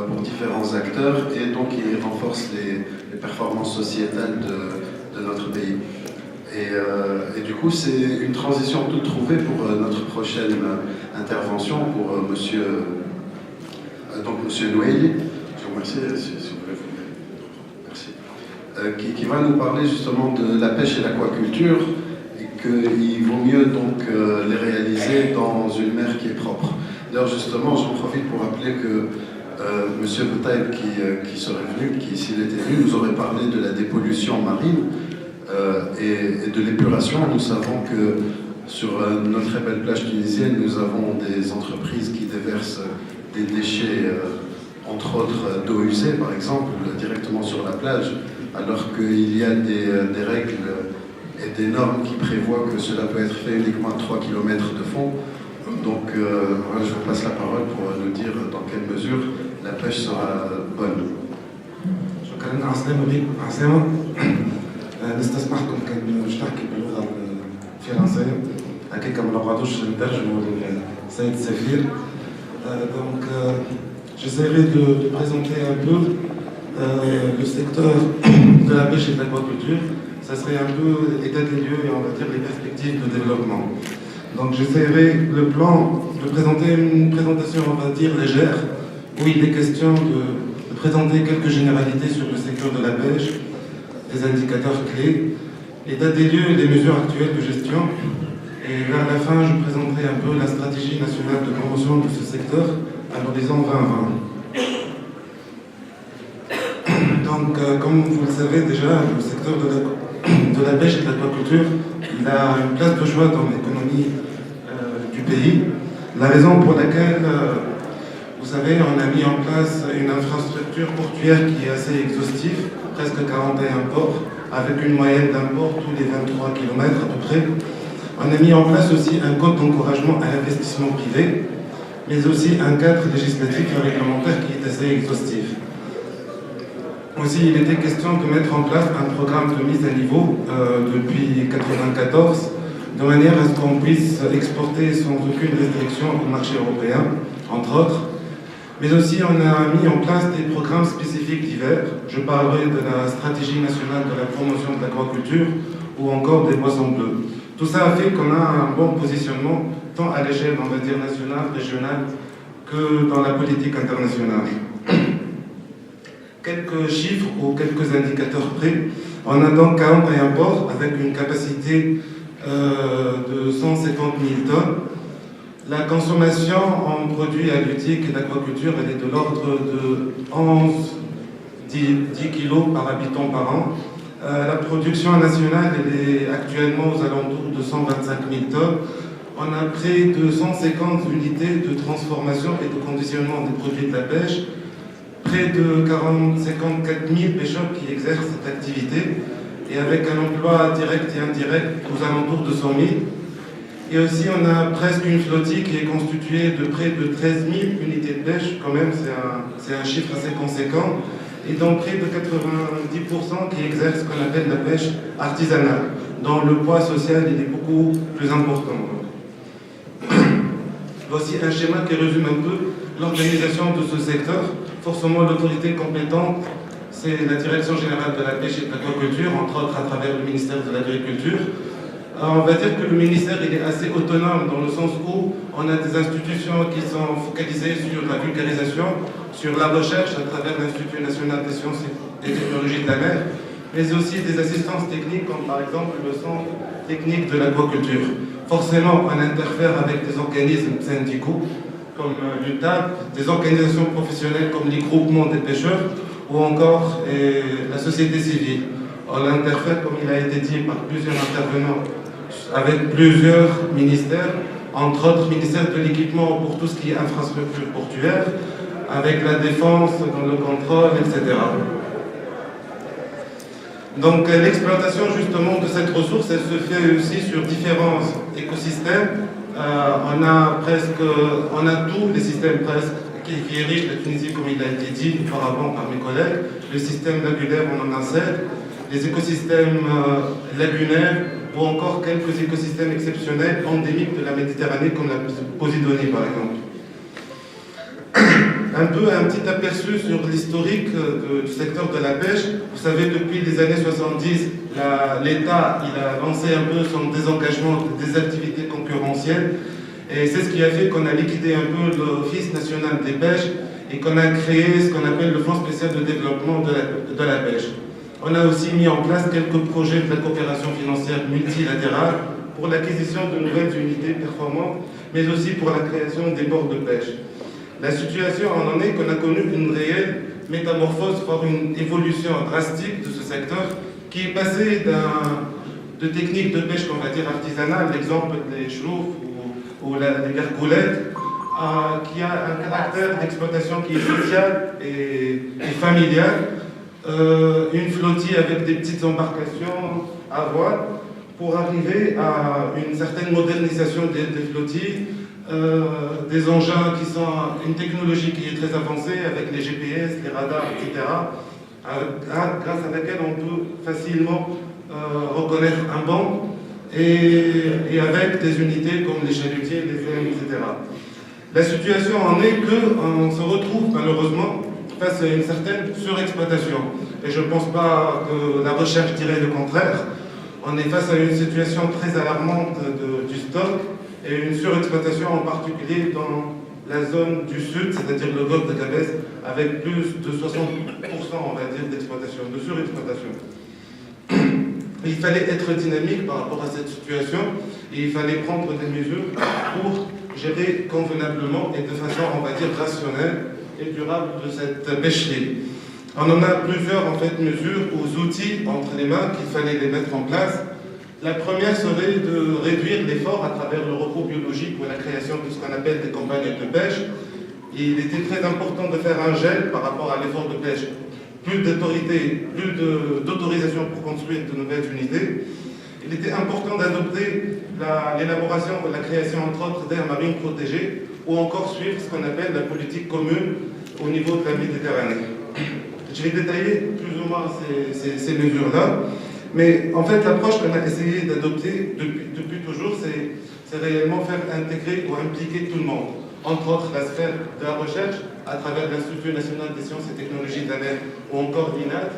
pour différents acteurs et donc qui renforce les performances sociétales de notre pays. Et du coup, c'est une transition toute trouvée pour notre prochaine intervention, pour monsieur Nouaili. Je vous remercie, si vous voulez vous merci. Qui va nous parler justement de la pêche et l'aquaculture, et qu'il vaut mieux donc les réaliser dans une mer qui est propre. D'ailleurs, justement, j'en profite pour rappeler que monsieur Boutaïb, qui serait venu, qui s'il était venu, nous aurait parlé de la dépollution marine et de l'épuration. Nous savons que sur notre très belle plage tunisienne, nous avons des entreprises qui déversent des déchets, entre autres d'eau usée, par exemple, directement sur la plage, alors qu'il y a des règles et des normes qui prévoient que cela peut être fait uniquement à 3 km de fond. Donc, voilà, je vous passe la parole pour nous dire dans quelle mesure la pêche sera bonne. شكرا. عسلامة. نستسمحكم كان باش نحكي باللغة الفرنسية هكاك ما نقعدوش نترجموا للسيد السفير. Donc, j'essaierai de présenter un peu le secteur de la pêche et de l'aquaculture. Ça serait un peu l'état des lieux et on va dire les perspectives de développement. Donc j'essaierai de présenter une présentation, on va dire, légère, où il est question de présenter quelques généralités sur le secteur de la pêche, des indicateurs clés, l'état des lieux et des mesures actuelles de gestion. Et vers la fin, je présenterai un peu la stratégie nationale de promotion de ce secteur à l'horizon 2020. Donc, comme vous le savez déjà, le secteur de la pêche et de l'aquaculture, il a une place de choix dans l'économie du pays. La raison pour laquelle, vous savez, on a mis en place une infrastructure portuaire qui est assez exhaustive, presque 41 ports, avec une moyenne d'un port tous les 23 km à peu près. On a mis en place aussi un code d'encouragement à l'investissement privé, mais aussi un cadre législatif et réglementaire qui est assez exhaustif. Aussi, il était question de mettre en place un programme de mise à niveau depuis 1994, de manière à ce qu'on puisse exporter sans aucune restriction au marché européen, entre autres. Mais aussi, on a mis en place des programmes spécifiques divers. Je parlerai de la stratégie nationale de la promotion de l'aquaculture ou encore des poissons bleus. Tout ça a fait qu'on a un bon positionnement, tant à l'échelle, on va dire, nationale, régionale, que dans la politique internationale. Quelques chiffres ou quelques indicateurs près. On a donc 41 ports avec une capacité de 150 000 tonnes. La consommation en produits halieutiques et d'aquaculture, elle est de l'ordre de 10 kg par habitant par an. La production nationale, elle est actuellement aux alentours de 125 000 tonnes. On a près de 150 unités de transformation et de conditionnement des produits de la pêche. Près de 54 000 pêcheurs qui exercent cette activité et avec un emploi direct et indirect aux alentours de 100 000. Et aussi, on a presque une flottille qui est constituée de près de 13 000 unités de pêche. Quand même, c'est un chiffre assez conséquent. Et donc, près de 90% qui exercent ce qu'on appelle la pêche artisanale, dont le poids social il est beaucoup plus important. Voici un schéma qui résume un peu l'organisation de ce secteur. Forcément, l'autorité compétente, c'est la Direction générale de la pêche et de l'aquaculture, entre autres à travers le ministère de l'Agriculture. On va dire que le ministère il est assez autonome dans le sens où on a des institutions qui sont focalisées sur la vulgarisation, sur la recherche à travers l'Institut national des sciences et technologies de la mer, mais aussi des assistances techniques comme par exemple le Centre technique de l'aquaculture. Forcément, on interfère avec des organismes syndicaux comme l'UTAP, des organisations professionnelles comme les groupements des pêcheurs ou encore la société civile. On interfère, comme il a été dit, par plusieurs intervenants avec plusieurs ministères, entre autres ministère de l'équipement pour tout ce qui est infrastructure portuaire, avec la défense dans le contrôle, etc. Donc l'exploitation justement de cette ressource, elle se fait aussi sur différents écosystèmes. On a tous les systèmes presque qui érigent la Tunisie, comme il a été dit auparavant par mes collègues. Le système lagunaire, on en a 7. Les écosystèmes lagunaires ou encore quelques écosystèmes exceptionnels endémiques de la Méditerranée, comme la Posidonie par exemple. Un petit aperçu sur l'historique du secteur de la pêche. Vous savez, depuis les années 70, l'État a lancé un peu son désengagement des activités concurrentielles. Et c'est ce qui a fait qu'on a liquidé un peu l'Office national des pêches et qu'on a créé ce qu'on appelle le Fonds spécial de développement de la pêche. On a aussi mis en place quelques projets de la coopération financière multilatérale pour l'acquisition de nouvelles unités performantes, mais aussi pour la création des ports de pêche. La situation en est qu'on a connu une réelle métamorphose, voire une évolution drastique de ce secteur qui est passé de techniques de pêche, qu'on va dire artisanales, l'exemple des chouffes ou des gargoulettes, qui a un caractère d'exploitation qui est social et familial. Une flottille avec des petites embarcations à voile pour arriver à une certaine modernisation des flottilles, des engins qui sont une technologie qui est très avancée avec les GPS, les radars, etc., grâce à laquelle on peut facilement reconnaître un banc et avec des unités comme les chalutiers, les fermes, etc. La situation en est qu'on se retrouve malheureusement face à une certaine surexploitation. Et je ne pense pas que la recherche dirait le contraire. On est face à une situation très alarmante du stock et une surexploitation en particulier dans la zone du sud, c'est-à-dire le golfe de Gabès, avec plus de 60%, on va dire, d'exploitation, de surexploitation. Il fallait être dynamique par rapport à cette situation et il fallait prendre des mesures pour gérer convenablement et de façon, on va dire, rationnelle et durable de cette pêcherie. On en a plusieurs en fait, mesures ou outils entre les mains qu'il fallait les mettre en place. La première serait de réduire l'effort à travers le recours biologique ou la création de ce qu'on appelle des campagnes de pêche. Il était très important de faire un gel par rapport à l'effort de pêche. Plus d'autorité, plus d'autorisation pour construire de nouvelles unités. Il était important d'adopter l'élaboration ou la création, entre autres, d'aires marines protégées ou encore suivre ce qu'on appelle la politique commune au niveau de la Méditerranée. Je vais détailler plus ou moins ces mesures-là, mais en fait l'approche qu'on a essayé d'adopter depuis toujours, c'est réellement faire intégrer ou impliquer tout le monde, entre autres la sphère de la recherche à travers l'Institut national des sciences et technologies de la mer ou encore l'INAT.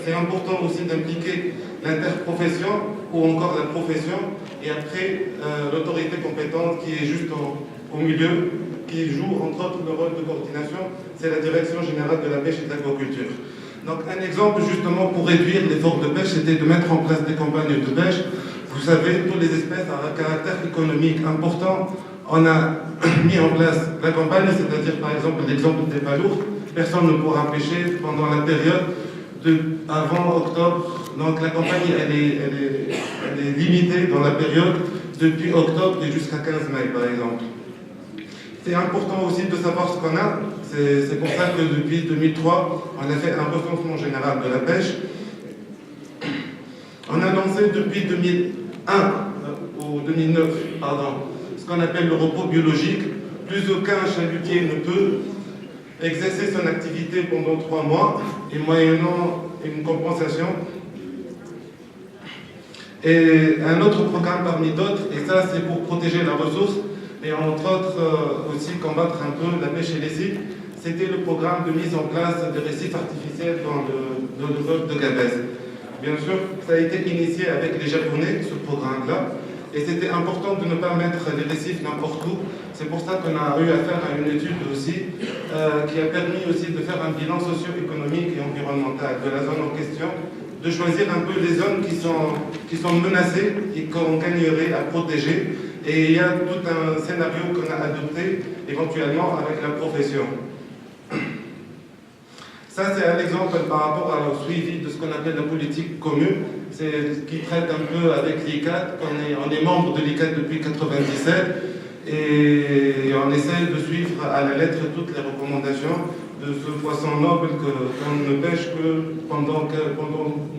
C'est important aussi d'impliquer l'interprofession ou encore la profession et après l'autorité compétente qui est juste au milieu qui joue entre autres le rôle de coordination, c'est la Direction générale de la pêche et de l'aquaculture. Donc un exemple justement pour réduire l'effort de pêche, c'était de mettre en place des campagnes de pêche. Vous savez, toutes les espèces à caractère économique important, on a mis en place la campagne, c'est-à-dire par exemple l'exemple des palourdes. Personne ne pourra pêcher pendant la période avant octobre. Donc la campagne, elle est limitée dans la période depuis octobre et jusqu'à 15 mai, par exemple. C'est important aussi de savoir ce qu'on a. C'est pour ça que depuis 2003, on a fait un recensement général de la pêche. On a lancé depuis 2001 ou 2009, ce qu'on appelle le repos biologique. Plus aucun chalutier ne peut exercer son activité pendant 3 mois et moyennant une compensation. Et un autre programme parmi d'autres, et ça c'est pour protéger la ressource et entre autres aussi combattre un peu la pêche illicite, c'était le programme de mise en place des récifs artificiels dans le golfe de Gabès. Bien sûr, ça a été initié avec les Japonais, ce programme-là, et c'était important de ne pas mettre les récifs n'importe où. C'est pour ça qu'on a eu affaire à une étude aussi qui a permis aussi de faire un bilan socio-économique et environnemental de la zone en question, de choisir un peu les zones qui sont menacées et qu'on gagnerait à protéger. Et il y a tout un scénario qu'on a adopté éventuellement avec la profession. Ça, c'est un exemple par rapport au suivi de ce qu'on appelle la politique commune. C'est ce qui traite un peu avec l'ICAT. On est membre de l'ICAT depuis 1997 et on essaie de suivre à la lettre toutes les recommandations de ce poisson noble qu'on ne pêche que pendant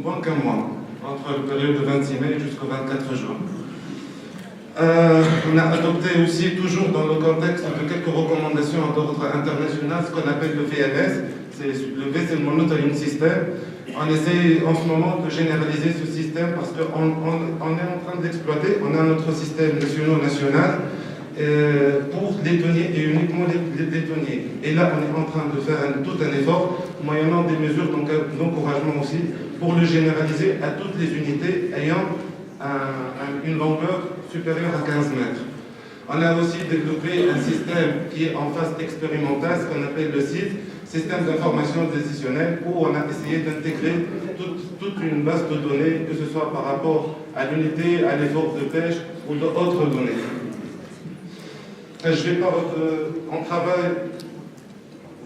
moins qu'un mois, entre la période de 26 mai jusqu'au 24 juin. On a adopté aussi, toujours dans le contexte de quelques recommandations d'ordre international, ce qu'on appelle le VMS. Le Vessel Monitoring System. On essaie en ce moment de généraliser ce système parce qu'on est en train d'exploiter, on a notre système national pour les thoniers et uniquement les thoniers. Et là, on est en train de faire tout un effort, moyennant des mesures d'encouragement aussi, pour le généraliser à toutes les unités ayant une longueur supérieure à 15 mètres. On a aussi développé un système qui est en phase expérimentale, ce qu'on appelle le SID, système d'information décisionnelle, où on a essayé d'intégrer toute une base de données, que ce soit par rapport à l'unité, à l'effort de pêche ou d'autres données. On travaille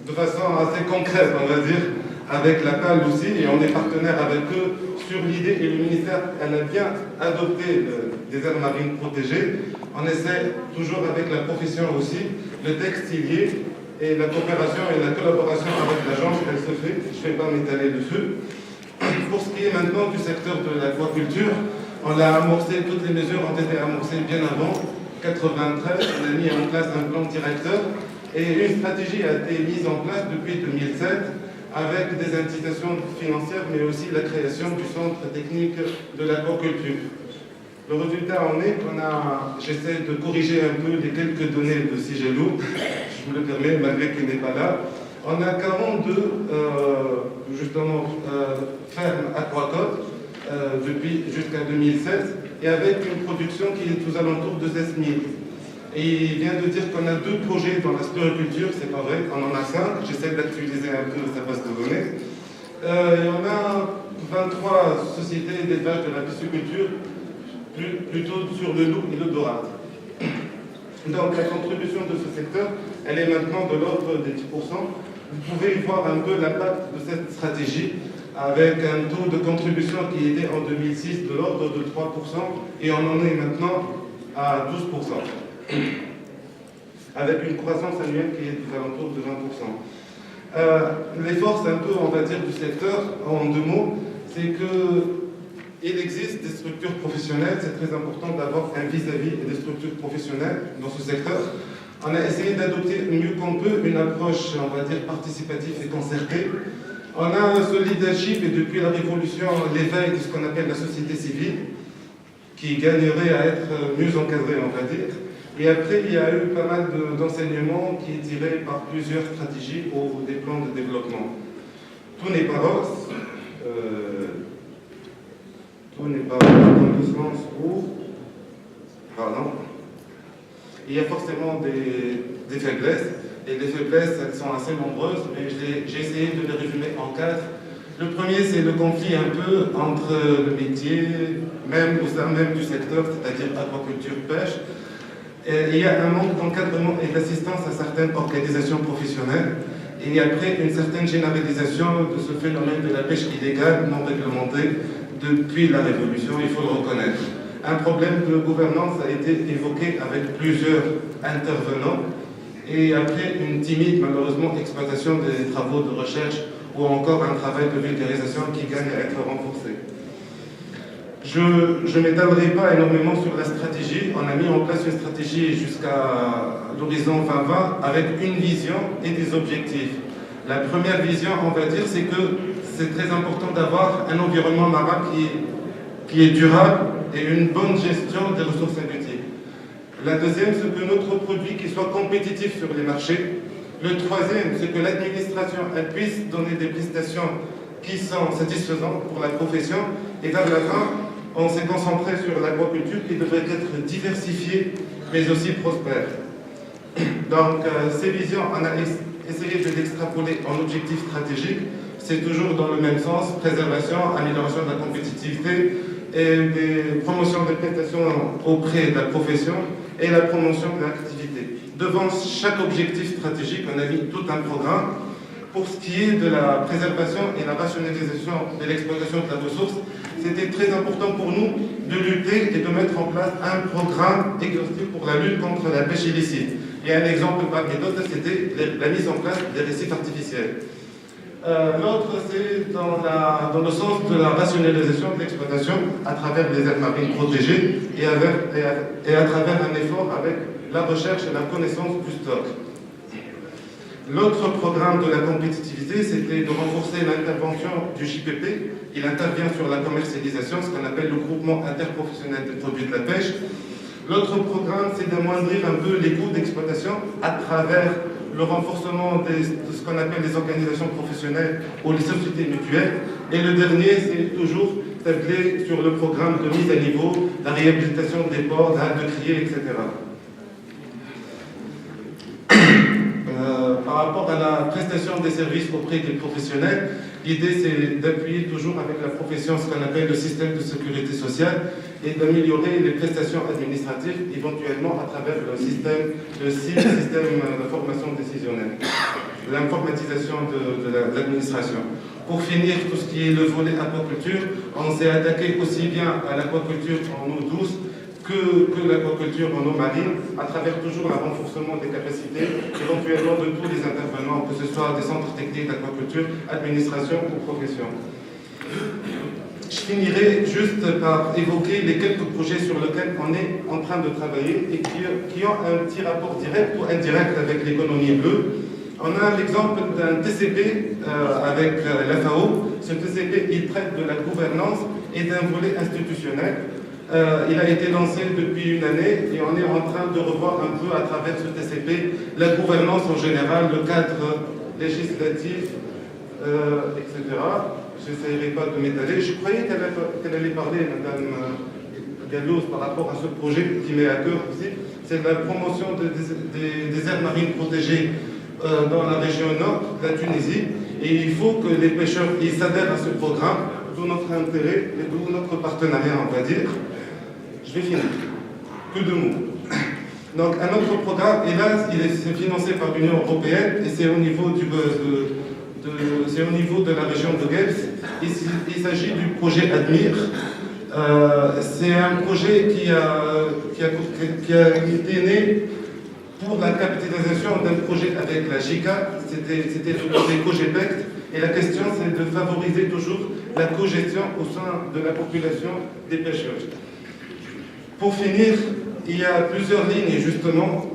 de façon assez concrète, on va dire, avec la PAL aussi, et on est partenaire avec eux sur l'idée, et le ministère elle a bien adopté des aires marines protégées. On essaie toujours avec la profession aussi, le textilier, et la coopération et la collaboration avec l'agence, elle se fait, je ne vais pas m'étaler dessus. Pour ce qui est maintenant du secteur de l'aquaculture, on a amorcé, toutes les mesures ont été amorcées bien avant, 93, on a mis en place un plan directeur, et une stratégie a été mise en place depuis 2007, avec des incitations financières, mais aussi la création du centre technique de l'aquaculture. Le résultat en est qu'on j'essaie de corriger un peu les quelques données de Cigelou, je vous le permets, malgré qu'il n'est pas là. On a 42 fermes aquacoles depuis jusqu'à 2016 et avec une production qui est aux alentours de 16 000. Et il vient de dire qu'on a 2 projets dans la spériculture, c'est pas vrai, on en a 5, j'essaie d'actualiser un peu sa base de données. On a 23 sociétés d'élevage de la pisciculture, plutôt sur le loup et le dorade. Donc la contribution de ce secteur, elle est maintenant de l'ordre des 10%. Vous pouvez y voir un peu l'impact de cette stratégie avec un taux de contribution qui était en 2006 de l'ordre de 3% et on en est maintenant à 12%. Avec une croissance annuelle qui est aux alentours de 20%. Les forces un peu, on va dire, du secteur, en 2 mots, c'est que il existe des structures professionnelles, c'est très important d'avoir un vis-à-vis et des structures professionnelles dans ce secteur. On a essayé d'adopter mieux qu'on peut une approche, on va dire, participative et concertée. On a ce leadership et depuis la Révolution, l'éveil de ce qu'on appelle la société civile, qui gagnerait à être mieux encadrée, on va dire. Et après, il y a eu pas mal d'enseignements qui est tiré par plusieurs stratégies ou des plans de développement. Tout n'est pas rose. Tout n'est pas dans le sens où... Pardon. Il y a forcément des faiblesses, et les faiblesses, elles sont assez nombreuses, mais j'ai essayé de les résumer en 4. Le premier, c'est le conflit un peu entre le métier, même au sein même du secteur, c'est-à-dire aquaculture, pêche. Et il y a un manque d'encadrement et d'assistance à certaines organisations professionnelles. Et après, une certaine généralisation de ce phénomène de la pêche illégale non réglementée depuis la Révolution, il faut le reconnaître. Un problème de gouvernance a été évoqué avec plusieurs intervenants. Et après, une timide, malheureusement, exploitation des travaux de recherche ou encore un travail de vulgarisation qui gagne à être renforcé. Je ne m'étalerai pas énormément sur la stratégie. On a mis en place une stratégie jusqu'à l'horizon 2020 avec une vision et des objectifs. La première vision, on va dire, c'est que c'est très important d'avoir un environnement marin qui est durable et une bonne gestion des ressources halieutiques. La deuxième, c'est que notre produit qui soit compétitif sur les marchés. Le troisième, c'est que l'administration elle puisse donner des prestations qui sont satisfaisantes pour la profession. Et vers la fin, on s'est concentré sur l'aquaculture qui devrait être diversifiée, mais aussi prospère. Donc, ces visions, on a essayé de l'extrapoler en objectif stratégique. C'est toujours dans le même sens, préservation, amélioration de la compétitivité et des promotions des prestations auprès de la profession et la promotion de l'activité. Devant chaque objectif stratégique, on a mis tout un programme. Pour ce qui est de la préservation et la rationalisation de l'exploitation de la ressource, c'était très important pour nous de lutter et de mettre en place un programme exhaustif pour la lutte contre la pêche illicite. Et un exemple parmi d'autres, c'était la mise en place des récifs artificiels. L'autre, c'est dans le sens de la rationalisation de l'exploitation à travers les aires marines protégées et à travers un effort avec la recherche et la connaissance du stock. L'autre programme de la compétitivité, c'était de renforcer l'intervention du JPP. Il intervient sur la commercialisation, ce qu'on appelle le groupement interprofessionnel des produits de la pêche. L'autre programme, c'est d'amoindrir un peu les coûts d'exploitation à travers le renforcement de ce qu'on appelle les organisations professionnelles ou les sociétés mutuelles. Et le dernier, c'est toujours tablé sur le programme de mise à niveau, la réhabilitation des ports, la halte de criée, etc. Par rapport à la prestation des services auprès des professionnels, l'idée c'est d'appuyer toujours avec la profession ce qu'on appelle le système de sécurité sociale et d'améliorer les prestations administratives éventuellement à travers le système de formation décisionnelle, l'informatisation de l'administration. Pour finir, tout ce qui est le volet aquaculture, on s'est attaqué aussi bien à l'aquaculture en eau douce que l'aquaculture en eau marine, à travers toujours un renforcement des capacités, éventuellement de tous les intervenants, que ce soit des centres techniques d'aquaculture, administration ou profession. Je finirai juste par évoquer les quelques projets sur lesquels on est en train de travailler et qui ont un petit rapport direct ou indirect avec l'économie bleue. On a l'exemple d'un TCP avec la FAO. Ce TCP, il traite de la gouvernance et d'un volet institutionnel. Il a été lancé depuis une année et on est en train de revoir un peu à travers ce TCP la gouvernance en général, le cadre législatif, etc. Je n'essayerai pas de m'étaler. Je croyais qu'elle allait parler, Madame Gallouz, par rapport à ce projet qui m'est à cœur aussi. C'est la promotion des aires marines protégées dans la région nord de la Tunisie. Et il faut que les pêcheurs s'adhèrent à ce programme, d'où notre intérêt et d'où notre partenariat, on va dire. Je vais finir. Que de mots. Donc, un autre programme, et là, c'est financé par l'Union européenne, et c'est au niveau de la région de Guebs. Il s'agit du projet ADMIR. C'est un projet qui a été né pour la capitalisation d'un projet avec la JICA. C'était le projet COGEPECT. Et la question, c'est de favoriser toujours la cogestion au sein de la population des pêcheurs. Pour finir, il y a plusieurs lignes justement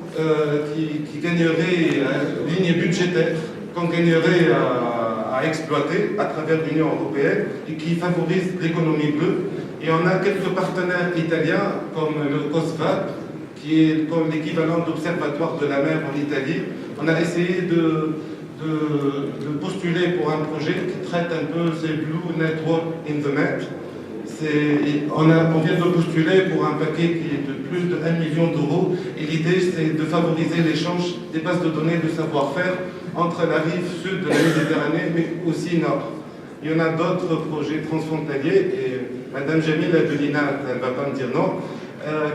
qui gagneraient, lignes budgétaires qu'on gagnerait à exploiter à travers l'Union européenne et qui favorisent l'économie bleue. Et on a quelques partenaires italiens comme le COSVAP, qui est comme l'équivalent d'observatoire de la mer en Italie. On a essayé de postuler pour un projet qui traite un peu ces Blue Network in the Med. On vient de postuler pour un paquet qui est de plus de 1 million d'euros. Et l'idée, c'est de favoriser l'échange des bases de données de savoir-faire entre la rive sud de la Méditerranée, mais aussi nord. Il y en a d'autres projets transfrontaliers, et Madame Jamil Abdelina, elle ne va pas me dire non,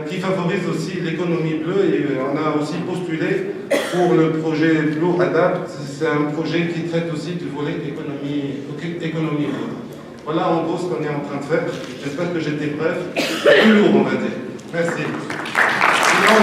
qui favorisent aussi l'économie bleue. Et on a aussi postulé pour le projet Blue Adapt. C'est un projet qui traite aussi du volet économie bleue. Voilà en gros ce qu'on est en train de faire. J'espère que j'étais bref. Plus lourd, on va dire. Merci. Sinon,